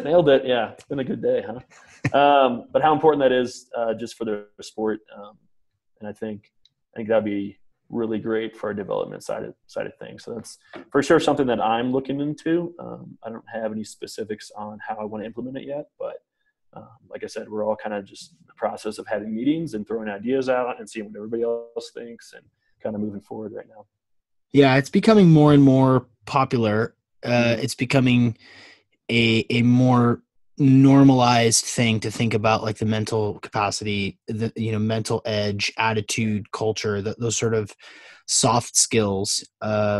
Nailed it. Yeah, it's been a good day, huh? But how important that is just for the sport, and I think that'd be really great for our development side of things. So that's for sure something that I'm looking into. I don't have any specifics on how I want to implement it yet, but like I said, we're all kind of just in the process of having meetings and throwing ideas out and seeing what everybody else thinks, and kind of moving forward right now. Yeah, it's becoming more and more popular. It's becoming a more normalized thing to think about, like the mental capacity, the mental edge, attitude, culture, those sort of soft skills. I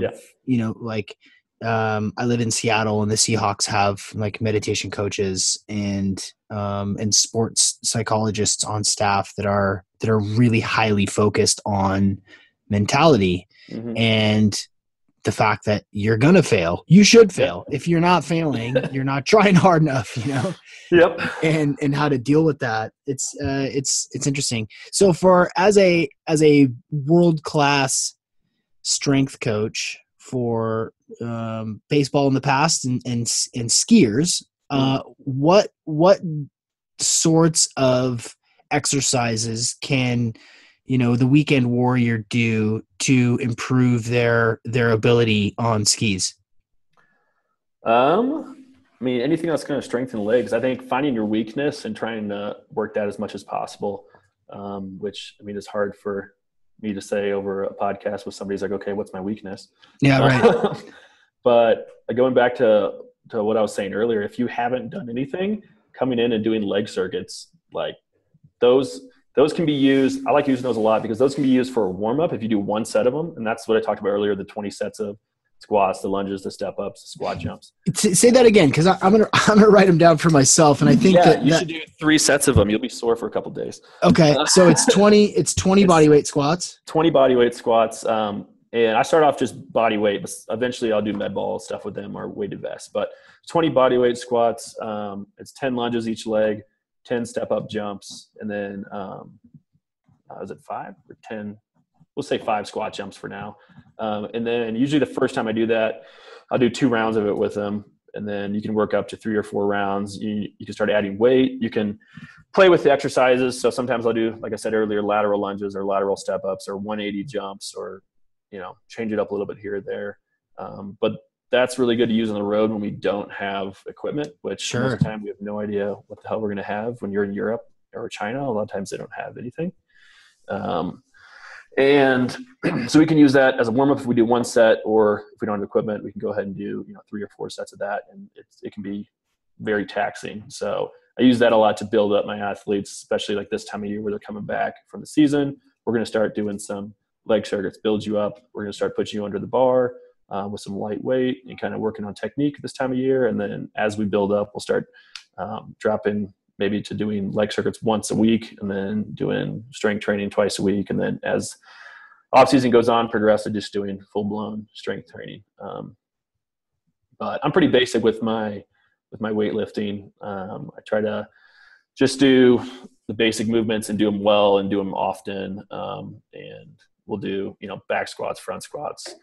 live in Seattle, and the Seahawks have like meditation coaches and sports psychologists on staff that are really highly focused on mentality. Mm-hmm. And the fact that you're going to fail, you should fail. If you're not failing, you're not trying hard enough, Yep. And how to deal with that. It's interesting. So as a world-class strength coach for baseball in the past and skiers, what sorts of exercises can the weekend warrior do to improve their ability on skis? Anything that's going to strengthen legs. I think finding your weakness and trying to work that as much as possible, which is hard for me to say over a podcast with somebody's like, okay, what's my weakness? Yeah, right. But going back to what I was saying earlier, if you haven't done anything, coming in and doing leg circuits, like those can be used. I like using those a lot because those can be used for a warm-up if you do one set of them. And that's what I talked about earlier, the 20 sets of squats, the lunges, the step-ups, the squat jumps. Say that again, because I'm gonna write them down for myself. And I think you should do 3 sets of them. You'll be sore for a couple of days. Okay, so it's 20 body weight squats. 20 body weight squats. And I start off just body weight, but eventually I'll do med ball stuff with them or weighted vests. But 20 body weight squats, it's 10 lunges each leg, 10 step-up jumps, and then is it 5 or 10? We'll say 5 squat jumps for now. And then usually the first time I do that, I'll do 2 rounds of it with them, and then you can work up to 3 or 4 rounds. You can start adding weight. You can play with the exercises. So sometimes I'll do, like I said earlier, lateral lunges or lateral step-ups or 180 jumps, or change it up a little bit here or there. But that's really good to use on the road when we don't have equipment, which most of the time we have no idea what the hell we're going to have when you're in Europe or China. A lot of times they don't have anything. And so we can use that as a warm-up if we do 1 set, or if we don't have equipment, we can go ahead and do 3 or 4 sets of that, and it can be very taxing. So I use that a lot to build up my athletes, especially like this time of year where they're coming back from the season. We're going to start doing some leg circuits, build you up. We're going to start putting you under the bar with some light weight and kind of working on technique this time of year. And then as we build up, we'll start dropping maybe to doing leg circuits once a week, and then doing strength training twice a week. And then as off season goes on, progress to just doing full blown strength training. But I'm pretty basic with my with my weightlifting. I try to just do the basic movements and do them well and do them often. And we'll do, back squats, front squats,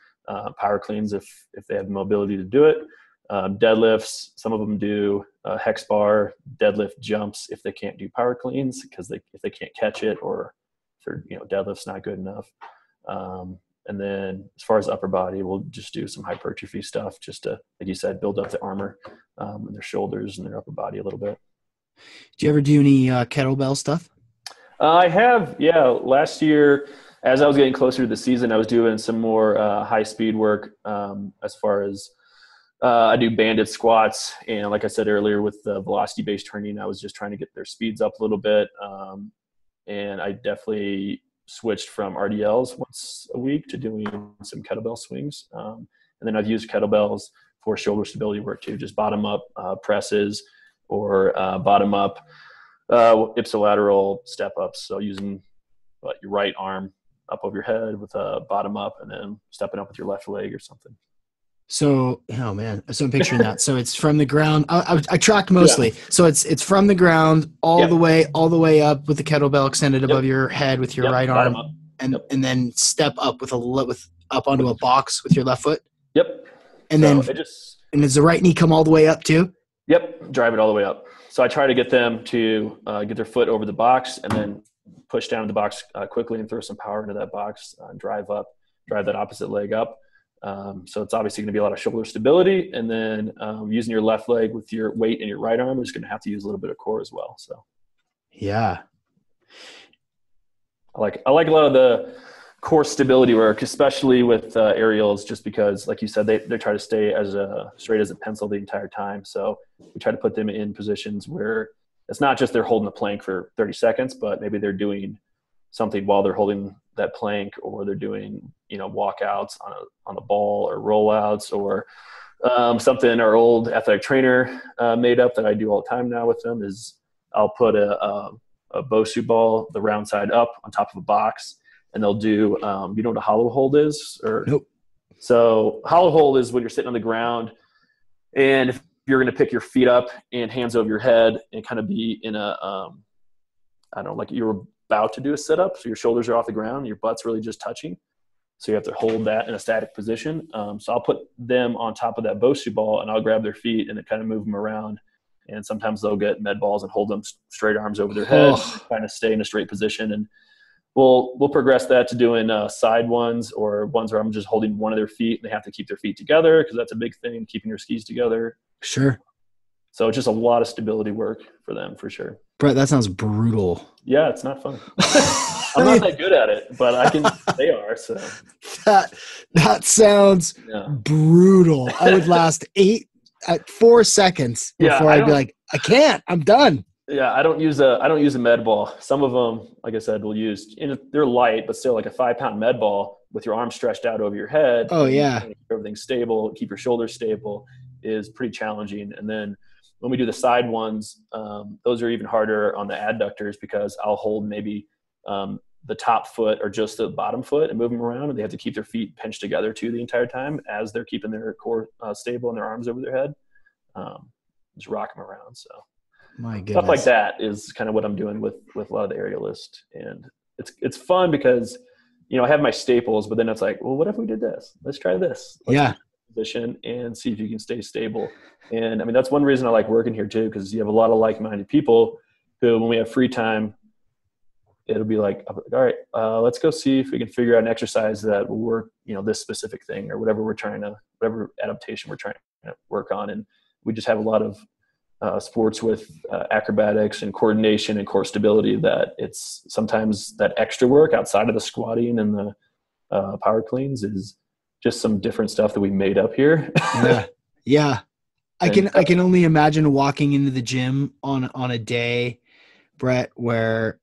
power cleans if they have the mobility to do it. Deadlifts, some of them do hex bar, deadlift jumps if they can't do power cleans because if they can't catch it, or if their deadlift's not good enough. And then as far as upper body, we'll just do some hypertrophy stuff just to, like you said, build up the armor in their shoulders and their upper body a little bit. Do you ever do any kettlebell stuff? I have, yeah. Last year, as I was getting closer to the season, I was doing some more high speed work as far as I do banded squats. And like I said earlier, with the velocity-based training, I was just trying to get their speeds up a little bit. And I definitely switched from RDLs once a week to doing some kettlebell swings. And then I've used kettlebells for shoulder stability work too, just bottom up presses or bottom up ipsilateral step ups. So using your right arm up over your head with a bottom up and then stepping up with your left leg or something. So, oh man, so I'm picturing that. So it's from the ground. I tracked mostly. Yeah. So it's from the ground all the way up with the kettlebell extended above your head with your right arm, and then step up with up onto a box with your left foot. Yep. And so then and does the right knee come all the way up too? Yep, drive it all the way up. So I try to get them to get their foot over the box and then push down the box quickly and throw some power into that box, drive that opposite leg up. So it's obviously going to be a lot of shoulder stability, and then using your left leg with your weight in your right arm is going to have to use a little bit of core as well. So, yeah, I like a lot of the core stability work, especially with ariels, just because, like you said, they try to stay as straight as a pencil the entire time. So we try to put them in positions where it's not just they're holding the plank for 30 seconds, but maybe they're doing something while they're holding that plank, or they're doing, walkouts on a ball or rollouts, or something our old athletic trainer made up that I do all the time now with them is I'll put a Bosu ball, the round side up on top of a box, and they'll do, you know what a hollow hold is? Nope. So hollow hold is when you're sitting on the ground and if you're going to pick your feet up and hands over your head and kind of be in like you're about to do a sit-up, so your shoulders are off the ground, your butt's really just touching, so you have to hold that in a static position. So I'll put them on top of that Bosu ball and I'll grab their feet and kind of move them around, and sometimes they'll get med balls and hold them straight arms over their head, kind of stay in a straight position, and we'll progress that to doing side ones, or ones where I'm just holding one of their feet and they have to keep their feet together because that's a big thing, keeping your skis together. Sure. So it's just a lot of stability work for them, for sure. Brett, that sounds brutal. Yeah, it's not fun. I'm not that good at it, but they are. So that sounds brutal. I would last 4 seconds before I'd be like, I can't, I'm done. Yeah, I don't use a med ball. Some of them, like I said, will use, they're light, but still like a 5-pound med ball with your arms stretched out over your head. Oh yeah. Keep everything stable, keep your shoulders stable is pretty challenging. And then when we do the side ones, those are even harder on the adductors because I'll hold maybe the top foot or just the bottom foot and move them around, and they have to keep their feet pinched together too the entire time as they're keeping their core stable and their arms over their head. Just rock them around. So my goodness. Stuff like that is kind of what I'm doing with a lot of the aerialists, and it's fun because I have my staples, but then it's like, well, what if we did this? Let's try this. Let's position and see if you can stay stable. And I mean, that's one reason I like working here too, because you have a lot of like-minded people who, when we have free time, it'll be like, all right, let's go see if we can figure out an exercise that will work, this specific thing or whatever adaptation we're trying to work on. And we just have a lot of sports with acrobatics and coordination and core stability that it's sometimes that extra work outside of the squatting and the power cleans is just some different stuff that we made up here. Yeah. I can only imagine walking into the gym on a day, Brett, where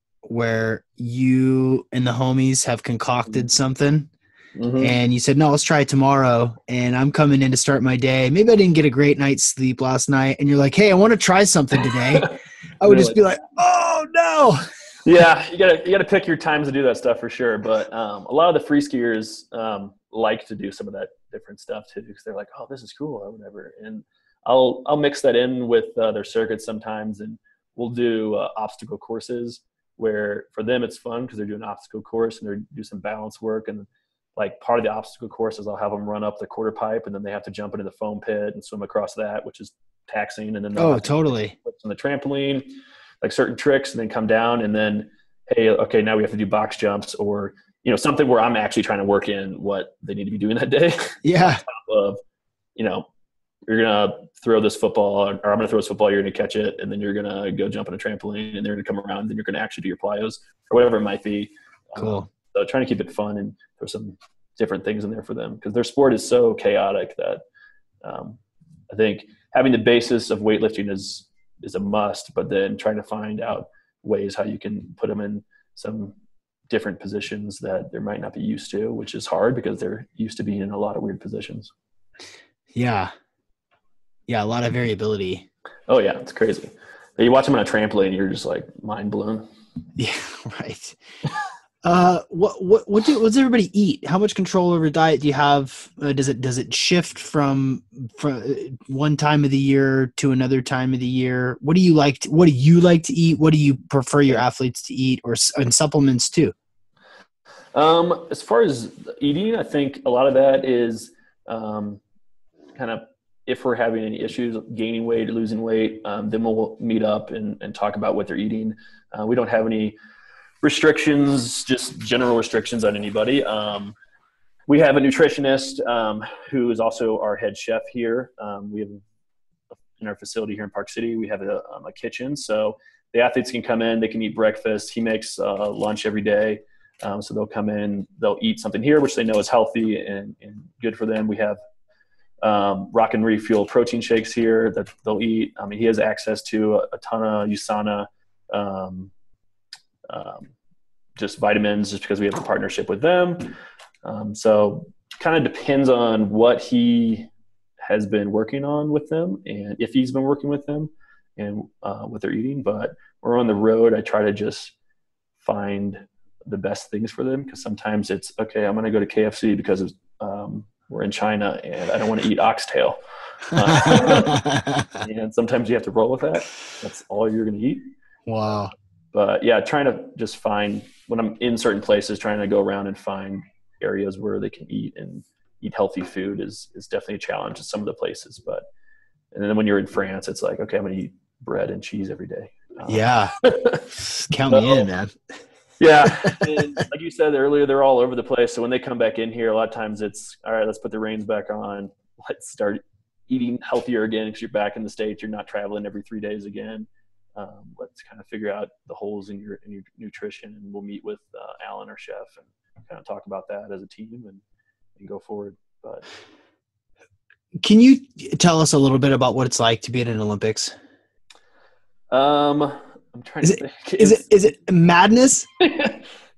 you and the homies have concocted something. Mm-hmm. And you said, no, let's try it tomorrow. And I'm coming in to start my day. Maybe I didn't get a great night's sleep last night. And you're like, hey, I want to try something today. I would just be like, oh no. Yeah. You gotta pick your times to do that stuff for sure. But a lot of the free skiers like to do some of that different stuff too, because they're like, oh, this is cool or whatever. And I'll mix that in with their circuits sometimes, and we'll do obstacle courses where for them it's fun because they're doing an obstacle course and they do some balance work. And like part of the obstacle course is I'll have them run up the quarter pipe and then they have to jump into the foam pit and swim across that, which is taxing. And then they'll totally on the trampoline, like certain tricks, and then come down and then, hey, okay, now we have to do box jumps or, you know, something where I'm actually trying to work in what they need to be doing that day. Yeah. On top of, you know, you're going to throw this football or I'm going to throw this football, you're going to catch it, and then you're going to go jump on a trampoline and they're going to come around and then you're going to actually do your plyos or whatever it might be. Cool. So trying to keep it fun and throw some different things in there for them because their sport is so chaotic that I think having the basis of weightlifting is a must, but then trying to find out ways how you can put them in some different positions that they might not be used to, which is hard because they're used to being in a lot of weird positions. Yeah. Yeah, a lot of variability. Oh yeah, it's crazy. You watch them on a trampoline, you're just like mind blown. Yeah, right. What does everybody eat? How much control over diet do you have? Does it shift from one time of the year to another time of the year? What do you like to eat? What do you prefer your athletes to eat, and supplements too? As far as eating, I think a lot of that is kind of if we're having any issues gaining weight or losing weight, then we'll meet up and talk about what they're eating. We don't have any restrictions, just general restrictions on anybody. We have a nutritionist who is also our head chef here. We have in our facility here in Park City, we have a kitchen. So the athletes can come in, they can eat breakfast. He makes lunch every day. So they'll come in, they'll eat something here, which they know is healthy and good for them. We have Rock and Refuel protein shakes here that they'll eat. I mean, he has access to a ton of USANA, just vitamins just because we have a partnership with them. So kind of depends on what he has been working on with them and if he's been working with them and what they're eating. But we're on the road. I try to just find the best things for them because sometimes it's, okay, I'm going to go to KFC because we're in China and I don't want to eat oxtail. And sometimes you have to roll with that. That's all you're going to eat. Wow. But yeah, trying to just find when I'm in certain places, trying to go around and find areas where they can eat and eat healthy food is definitely a challenge in some of the places. But, and then when you're in France, it's like, okay, I'm going to eat bread and cheese every day. Yeah. Count me in, man. Yeah. And like you said earlier, they're all over the place. So when they come back in here, a lot of times it's, all right, let's put the reins back on. Let's start eating healthier again because you're back in the States. You're not traveling every 3 days again. Let's kind of figure out the holes in your nutrition, and we'll meet with Alan, our chef, and kind of talk about that as a team and go forward. But can you tell us a little bit about what it's like to be at an Olympics? I'm trying to think. Is it madness?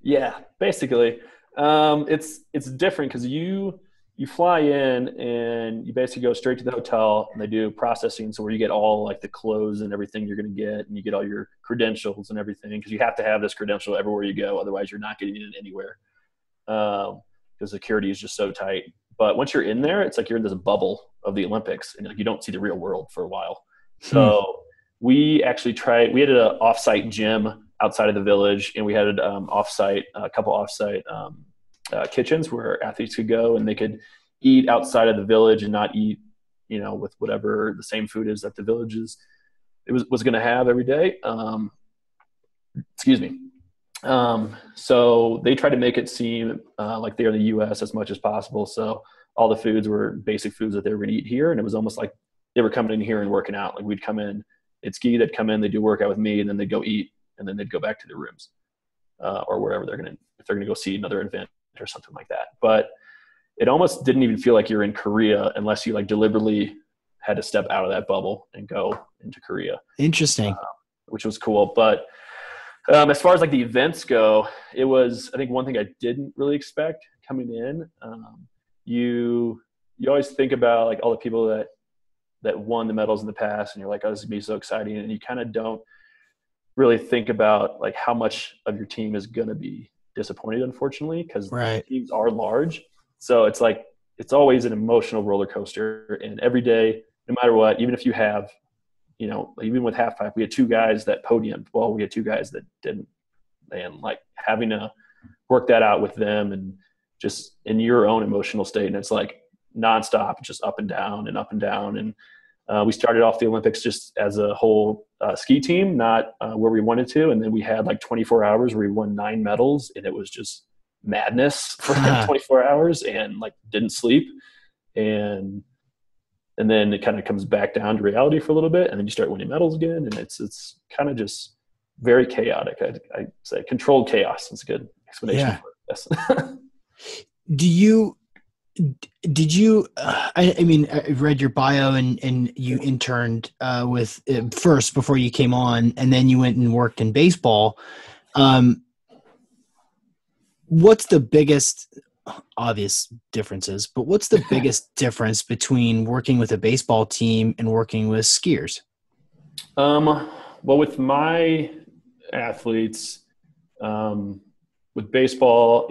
Yeah, basically. It's different because you fly in and you basically go straight to the hotel and they do processing. So where you get all like the clothes and everything you're going to get, and you get all your credentials and everything, because you have to have this credential everywhere you go. Otherwise you're not getting in anywhere. Because security is just so tight. But once you're in there, it's like you're in this bubble of the Olympics and like you don't see the real world for a while. So we actually we had an offsite gym outside of the village, and we had a couple offsite kitchens where athletes could go and they could eat outside of the village and not eat, with whatever the same food is that the village was going to have every day. Excuse me. So they tried to make it seem like they're in the U.S. as much as possible. So all the foods were basic foods that they were going to eat here, and it was almost like they were coming in here and working out. Like we'd come in, they'd ski, they'd come in, they'd do workout with me, and then they'd go eat, and then they'd go back to their rooms or wherever if they're going to go see another event or something like that. But it almost didn't even feel like you're in Korea unless you like deliberately had to step out of that bubble and go into Korea. Interesting. Which was cool. But as far as like the events go, it was, I think one thing I didn't really expect coming in. You always think about like all the people that won the medals in the past, and you're like, oh, this is gonna be so exciting. And you kind of don't really think about like how much of your team is going to be disappointed, unfortunately, because teams are large. So it's like, it's always an emotional roller coaster. And every day no matter what, even if you have, even with half pipe, we had 2 guys that podiumed. Well, we had 2 guys that didn't. And like having to work that out with them and just in your own emotional state. And it's like nonstop, just up and down and up and down. And we started off the Olympics just as a whole ski team, not where we wanted to. And then we had like 24 hours where we won 9 medals, and it was just madness for 24 hours and like didn't sleep. And then it kind of comes back down to reality for a little bit, and then you start winning medals again. And it's kind of just very chaotic. I'd say controlled chaos is a good explanation for this. Did you, I mean, I read your bio and you interned with first before you came on, and then you went and worked in baseball. What's the biggest, obvious differences, but what's the biggest difference between working with a baseball team and working with skiers? Well, with my athletes, with baseball,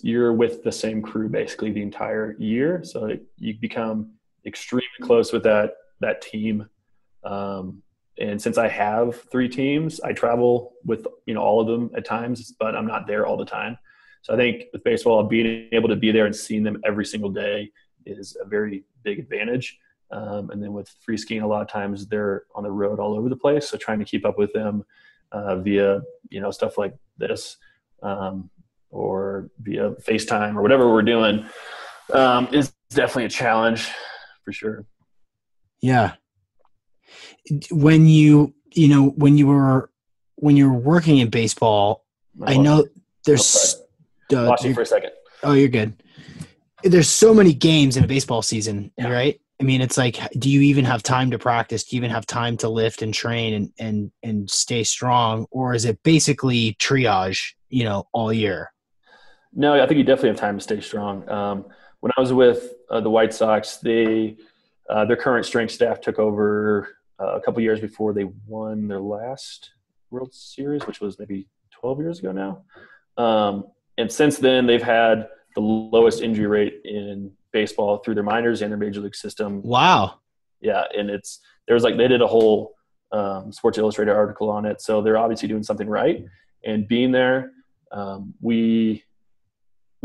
you're with the same crew basically the entire year. So you become extremely close with that team. And since I have 3 teams, I travel with, all of them at times, but I'm not there all the time. So I think with baseball, being able to be there and seeing them every single day is a very big advantage. And then with free skiing, a lot of times they're on the road all over the place. So trying to keep up with them via, stuff like this, or via FaceTime or whatever we're doing, is definitely a challenge for sure. Yeah. When you were working in baseball, I know there's lost you for a second. Oh, you're good. There's so many games in a baseball season, right? I mean, it's like, do you even have time to practice? Do you even have time to lift and train and stay strong? Or is it basically triage, all year? No, I think you definitely have time to stay strong. When I was with the White Sox, their current strength staff took over a couple years before they won their last World Series, which was maybe 12 years ago now. And since then, they've had the lowest injury rate in baseball through their minors and their major league system. Wow. Yeah, and they did a whole Sports Illustrated article on it. So they're obviously doing something right. And being there, we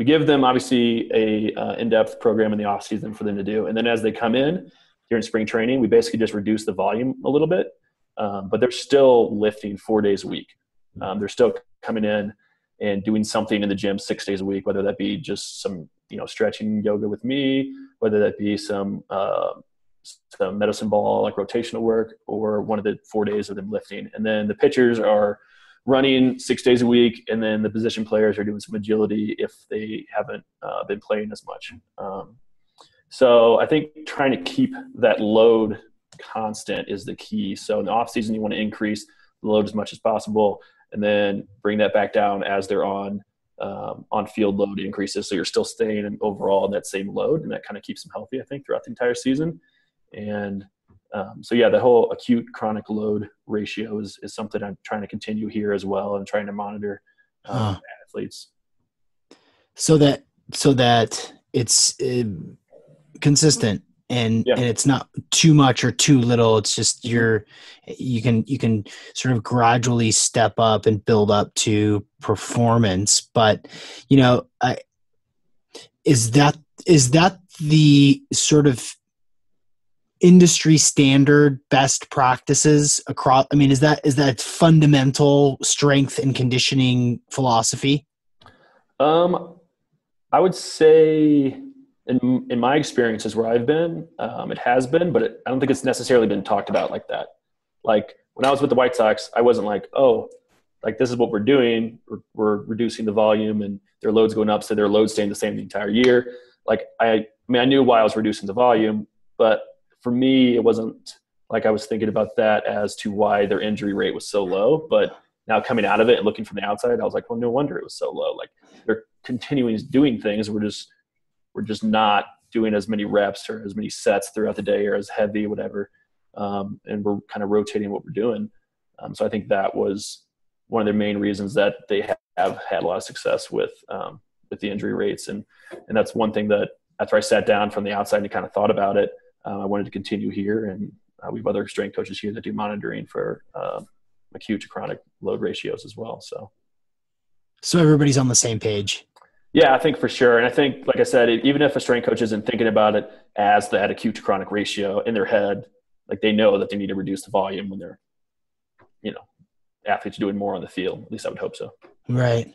give them obviously a in-depth program in the off season for them to do. And then as they come in during spring training, we basically just reduce the volume a little bit, but they're still lifting 4 days a week. They're still coming in and doing something in the gym 6 days a week, whether that be just some, stretching yoga with me, whether that be some medicine ball, like rotational work, or one of the 4 days of them lifting. And then the pitchers are running 6 days a week, and then the position players are doing some agility if they haven't been playing as much. So I think trying to keep that load constant is the key. So in the off season, you want to increase the load as much as possible, and then bring that back down as they're on field load increases. So you're still staying overall in that same load, and that kind of keeps them healthy, I think, throughout the entire season. And the whole acute chronic load ratio is something I'm trying to continue here as well, and trying to monitor athletes. So that it's consistent and it's not too much or too little. It's just you can sort of gradually step up and build up to performance. But, is that the sort of industry standard best practices across? I mean, is that fundamental strength and conditioning philosophy? I would say in my experiences where I've been, it has been, but I don't think it's necessarily been talked about like that. Like when I was with the White Sox, I wasn't like, oh, like this is what we're doing. We're reducing the volume and their load's going up, so their load's staying the same the entire year. Like I knew why I was reducing the volume, but for me, it wasn't like I was thinking about that as to why their injury rate was so low. But now coming out of it and looking from the outside, I was like, well, no wonder it was so low. Like they're continuing doing things. We're just not doing as many reps or as many sets throughout the day or as heavy, whatever. And we're kind of rotating what we're doing. So I think that was one of the main reasons that they have had a lot of success with the injury rates. And that's one thing that after I sat down from the outside and kind of thought about it, I wanted to continue here, and we have other strength coaches here that do monitoring for acute to chronic load ratios as well. So everybody's on the same page. Yeah, I think for sure. And I think, like I said, even if a strength coach isn't thinking about it as that acute to chronic ratio in their head, like they know that they need to reduce the volume when they're, athletes doing more on the field. At least I would hope so. Right.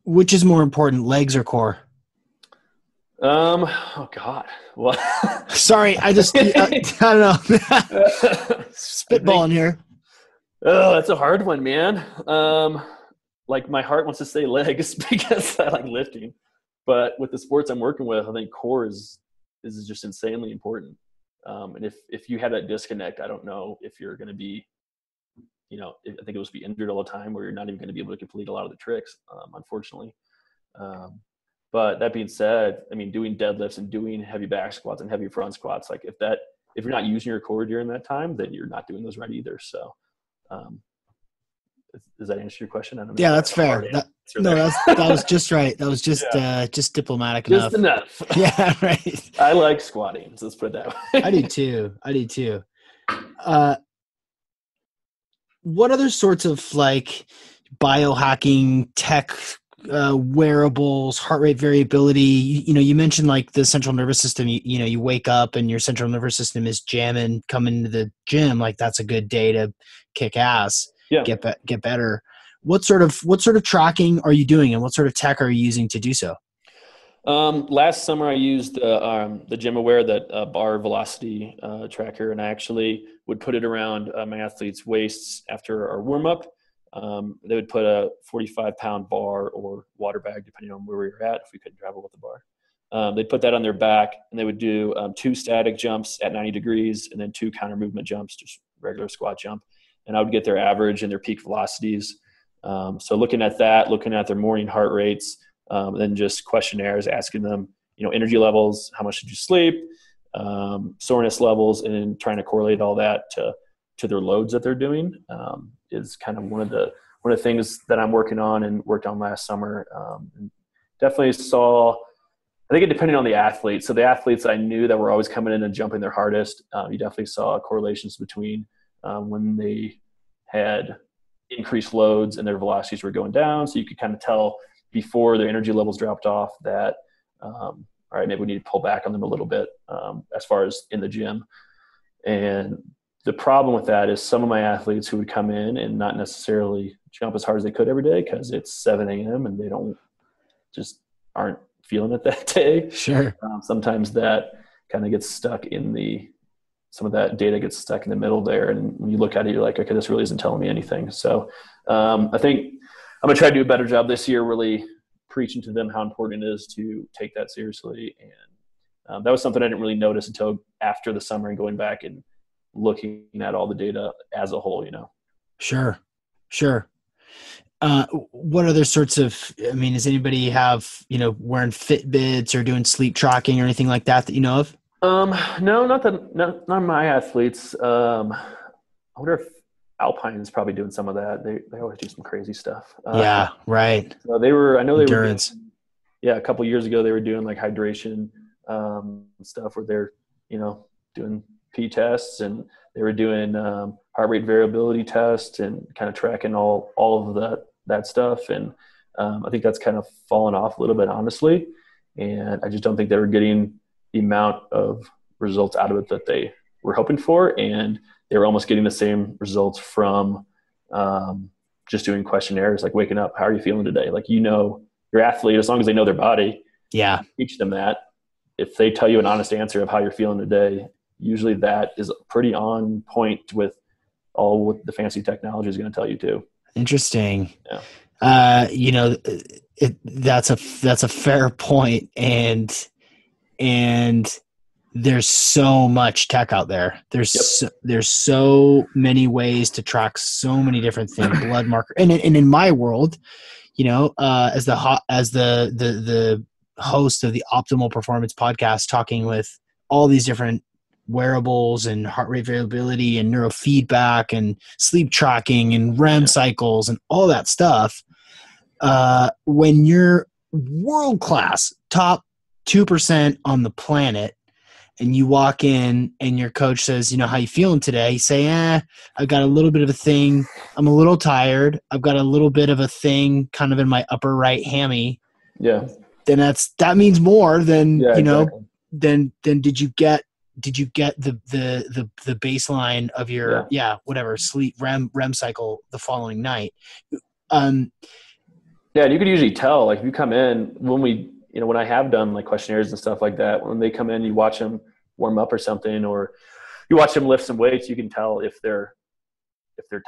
Which is more important, legs or core? Oh God. Well, sorry. I don't know. Spitballing here. Oh, that's a hard one, man. Like my heart wants to say legs because I like lifting, but with the sports I'm working with, I think core is just insanely important. And if you have that disconnect, I don't know if you're going to be, I think it was be injured all the time, where you're not even going to be able to complete a lot of the tricks, unfortunately. But that being said, I mean, doing deadlifts and doing heavy back squats and heavy front squats, like if you're not using your core during that time, then you're not doing those right either. So, does that answer your question? I don't know. Yeah, that's fair. That was just right. That was just just diplomatic enough. Just enough. Yeah, right. I like squatting, so let's put it that way. I do too. What other sorts of like biohacking tech, wearables, heart rate variability? You mentioned like the central nervous system. You wake up and your central nervous system is jamming. Coming to the gym, like that's a good day to kick ass. Yeah. Get better. What sort of tracking are you doing, and what sort of tech are you using to do so? Last summer I used the GymAware, that bar velocity tracker, and I actually would put it around my athletes' waists after our warm up. They would put a 45-pound bar or water bag, depending on where we were at, if we couldn't travel with the bar. They'd put that on their back, and they would do 2 static jumps at 90 degrees and then 2 counter movement jumps, just regular squat jump. And I would get their average and their peak velocities. So looking at that, looking at their morning heart rates, then just questionnaires asking them, energy levels, how much did you sleep, soreness levels, and trying to correlate all that to their loads that they're doing is kind of one of the things that I'm working on and worked on last summer. And definitely saw, I think it depended on the athlete. So the athletes I knew that were always coming in and jumping their hardest, you definitely saw correlations between when they had increased loads and their velocities were going down. So you could kind of tell before their energy levels dropped off that, all right, maybe we need to pull back on them a little bit as far as in the gym. And the problem with that is some of my athletes who would come in and not necessarily jump as hard as they could every day because it's 7 a.m. and they aren't feeling it that day. Sure. Sometimes that kind of gets stuck some of that data gets stuck in the middle there. And when you look at it, you're like, okay, this really isn't telling me anything. So I think I'm going to try to do a better job this year, really preaching to them how important it is to take that seriously. And that was something I didn't really notice until after the summer and going back and looking at all the data as a whole, Sure. What other sorts of, does anybody have, wearing Fitbits or doing sleep tracking or anything like that you know of? No, not my athletes. I wonder if Alpine's probably doing some of that. They always do some crazy stuff. Yeah, right. So I know they Endurance. were a couple years ago they were doing like hydration stuff where they're doing P tests, and they were doing heart rate variability tests and kind of tracking all of that stuff. And I think that's kind of fallen off a little bit, honestly. And I just don't think they were getting the amount of results out of it that they were hoping for. And they were almost getting the same results from just doing questionnaires, like waking up, how are you feeling today? Like, your athlete, as long as they know their body, yeah, teach them that. If they tell you an honest answer of how you're feeling today, usually that is pretty on point with all what the fancy technology is going to tell you too. Interesting. Yeah. That's a fair point. And there's so much tech out there. There's so many ways to track so many different things, blood marker. And in my world, as the host of the Optimal Performance podcast, talking with all these different wearables and heart rate variability and neurofeedback and sleep tracking and REM cycles and all that stuff. When you're world-class, top 2% on the planet, and you walk in and your coach says, how you feeling today? You say, I've got a little bit of a thing. I'm a little tired. I've got a little bit of a thing kind of in my upper right hammy. Yeah. Then that means more than, exactly. than did you get the baseline of your, whatever, sleep REM cycle the following night. Yeah. And you could usually tell, like if you come in when I have done like questionnaires and stuff like that, when they come in, you watch them warm up or something, or you watch them lift some weights, you can tell if they're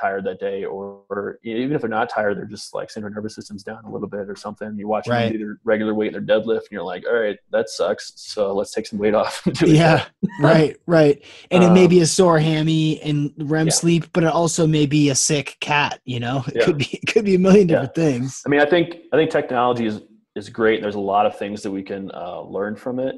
tired that day, or even if they're not tired, they're just like central nervous system's down a little bit or something. You watch them do their regular weight in their deadlift and you're like, all right, that sucks. So let's take some weight off. And do it right. And it may be a sore hammy and REM sleep, but it also may be a sick cat, it could be a million different things. I mean, I think technology is great. And there's a lot of things that we can learn from it.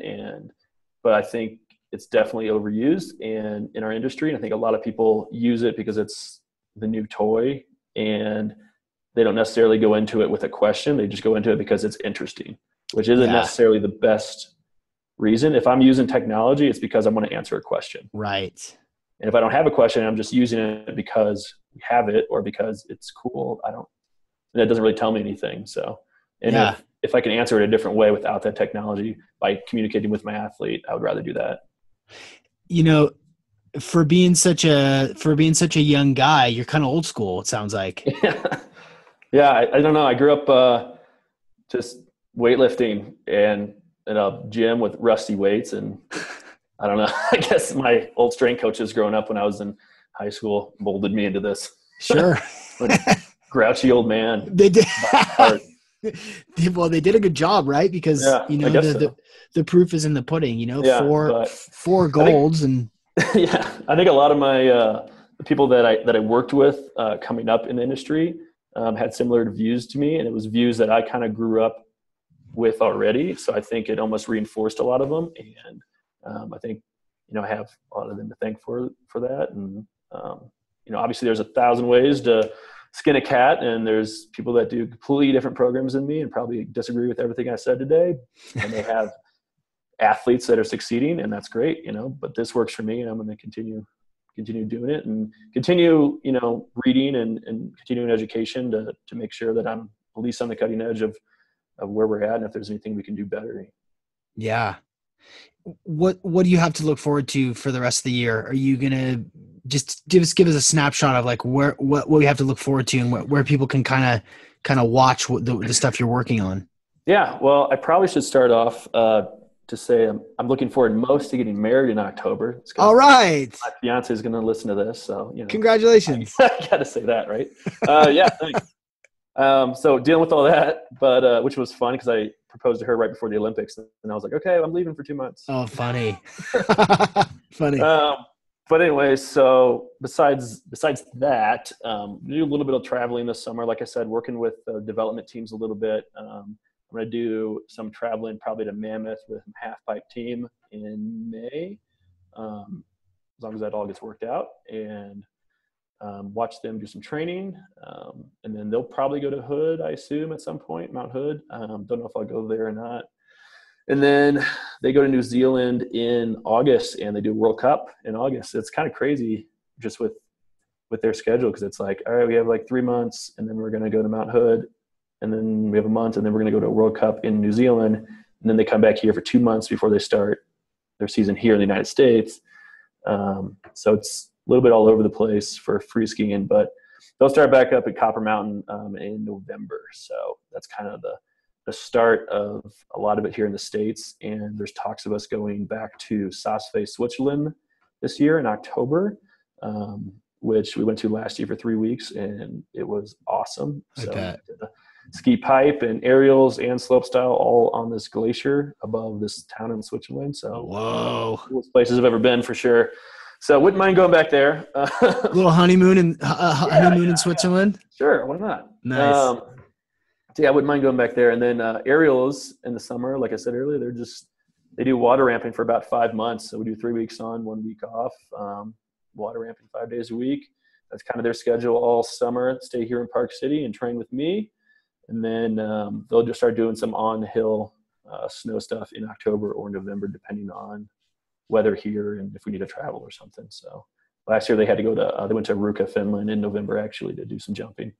But I think it's definitely overused in our industry. And I think a lot of people use it because it's the new toy, and they don't necessarily go into it with a question. They just go into it because it's interesting, which isn't necessarily the best reason. If I'm using technology, it's because I want to answer a question. Right. And if I don't have a question, I'm just using it because we have it or because it's cool. That doesn't really tell me anything. So, if I can answer it a different way without that technology by communicating with my athlete, I would rather do that. For being such a young guy, you're kind of old school, it sounds like. I don't know. I grew up just weightlifting and in a gym with rusty weights, and I don't know. I guess my old strength coaches growing up when I was in high school molded me into this. Sure. Grouchy old man. They did. Well, they did a good job, right? Because the proof is in the pudding. Four golds and. I think a lot of my the people that I worked with coming up in the industry had similar views to me, and it was views that I kind of grew up with already. So I think it almost reinforced a lot of them, and I think I have a lot of them to thank for that. And obviously there's 1,000 ways to skin a cat, and there's people that do completely different programs than me and probably disagree with everything I said today, and they have athletes that are succeeding, and that's great, but this works for me, and I'm going to continue doing it and continue, reading and continuing education to make sure that I'm at least on the cutting edge of where we're at. And if there's anything we can do better. Yeah. What do you have to look forward to for the rest of the year? Are you going to just give us a snapshot of like what we have to look forward to and where people can kind of watch the stuff you're working on? Yeah. Well, I probably should start off, to say I'm looking forward most to getting married in October. All right. My fiance is going to listen to this, so congratulations. I got to say that, right? Thanks. So dealing with all that, but which was fun because I proposed to her right before the Olympics, and I was like, okay, I'm leaving for 2 months. Oh, funny. Funny. But anyway, so besides that, do a little bit of traveling this summer. Like I said, working with development teams a little bit. I'm going to do some traveling probably to Mammoth with a half pipe team in May, as long as that all gets worked out, and watch them do some training. And then they'll probably go to Hood, I assume, at some point, Mount Hood. Don't know if I'll go there or not. And then they go to New Zealand in August, and they do World Cup in August. It's kind of crazy just with their schedule, because it's like, all right, we have like 3 months, and then we're going to go to Mount Hood. And then we have a month, and then we're going to go to a World Cup in New Zealand. And then they come back here for 2 months before they start their season here in the United States. So it's a little bit all over the place for free skiing, but they'll start back up at Copper Mountain in November. So that's kind of the start of a lot of it here in the States. And there's talks of us going back to Saasfee, Switzerland this year in October, which we went to last year for 3 weeks, and it was awesome. So ski pipe and ariels and slopestyle all on this glacier above this town in Switzerland. So whoa, coolest places I've ever been for sure. So wouldn't mind going back there. A little honeymoon in Switzerland. Sure, why not? Nice. I wouldn't mind going back there. And then ariels in the summer, like I said earlier, they do water ramping for about 5 months. So we do 3 weeks on, 1 week off. Water ramping 5 days a week. That's kind of their schedule all summer. Stay here in Park City and train with me. And then they'll just start doing some on-hill snow stuff in October or November, depending on weather here and if we need to travel or something. So last year they had to go to, they went to Ruka, Finland in November actually to do some jumping,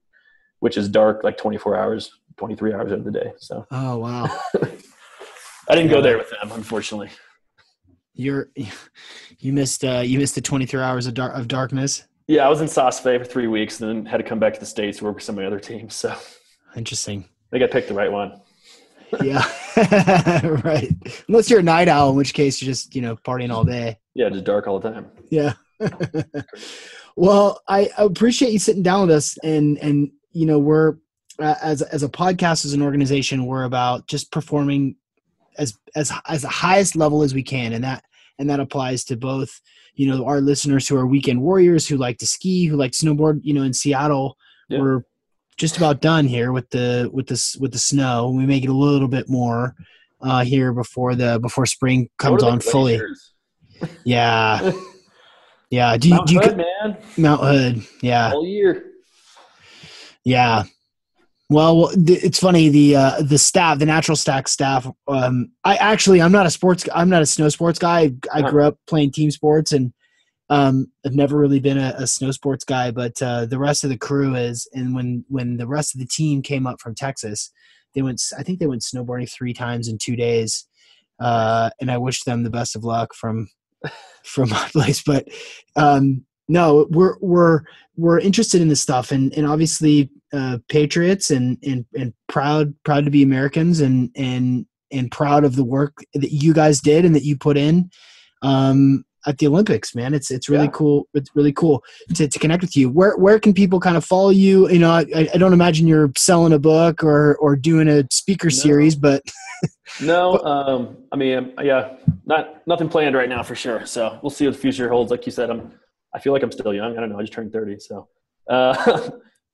which is dark like 24 hours, 23 hours of the day. So, oh, wow. I didn't go there with them, unfortunately. You missed the 23 hours of darkness. Yeah. I was in Saasve for 3 weeks and then had to come back to the States to work with some of my other teams. So interesting. I think I picked the right one. Yeah. Right. Unless you're a night owl, in which case you're just, partying all day. Yeah. Just dark all the time. Yeah. Well, I appreciate you sitting down with us and we're as a podcast, as an organization, we're about just performing as the highest level as we can. And that applies to both, our listeners who are weekend warriors, who like to ski, who like to snowboard, in Seattle. Yeah. We're just about done here with the snow. We make it a little bit more here before spring comes on fully. Yeah. Yeah. Mount Hood, man. Mount Hood. Yeah. All year. Yeah. Well, it's funny. The staff, the Natural Stack staff. I'm not a snow sports guy. I grew up playing team sports, and I've never really been a snow sports guy. But the rest of the crew is. And when the rest of the team came up from Texas, I think they went snowboarding 3 times in 2 days. And I wish them the best of luck from my place. But no, we're interested in this stuff, and obviously patriots and proud to be Americans, and proud of the work that you guys did and that you put in at the Olympics, man. It's really cool. It's really cool to connect with you. Where can people kind of follow you? I don't imagine you're selling a book or doing a speaker series, but no. Nothing planned right now for sure. So we'll see what the future holds. Like you said, I feel like I'm still young. I don't know. I just turned 30. So,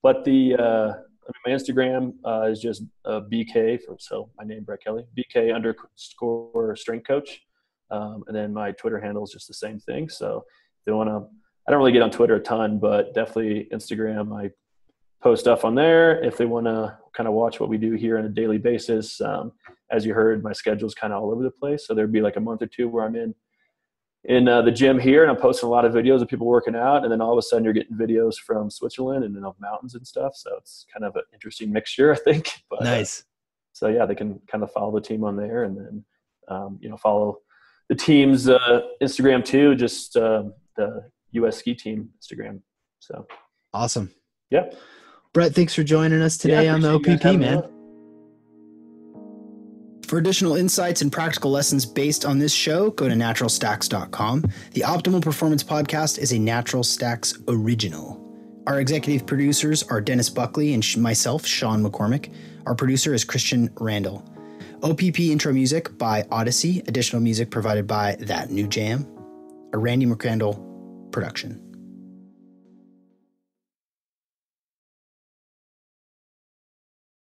but my Instagram is just BK. So my name, Brett Kelly, BK _strength coach. And then my Twitter handle is just the same thing. So if they want to, I don't really get on Twitter a ton, but definitely Instagram. I post stuff on there if they want to kind of watch what we do here on a daily basis. As you heard, my schedule is kind of all over the place. So there'd be like a month or two where I'm in the gym here and I'm posting a lot of videos of people working out. And then all of a sudden you're getting videos from Switzerland and then of mountains and stuff. So it's kind of an interesting mixture, I think. But, nice. So yeah, they can kind of follow the team on there and then, follow the team's Instagram too, just the US ski team Instagram. So awesome. Yeah. Brett, thanks for joining us today on the OPP, man. For additional insights and practical lessons based on this show, go to naturalstacks.com. The Optimal Performance Podcast is a Natural Stacks original. Our executive producers are Dennis Buckley and myself, Sean McCormick. Our producer is Christian Randall. OPP intro music by Odyssey. Additional music provided by That New Jam, a Randy McCrandle production.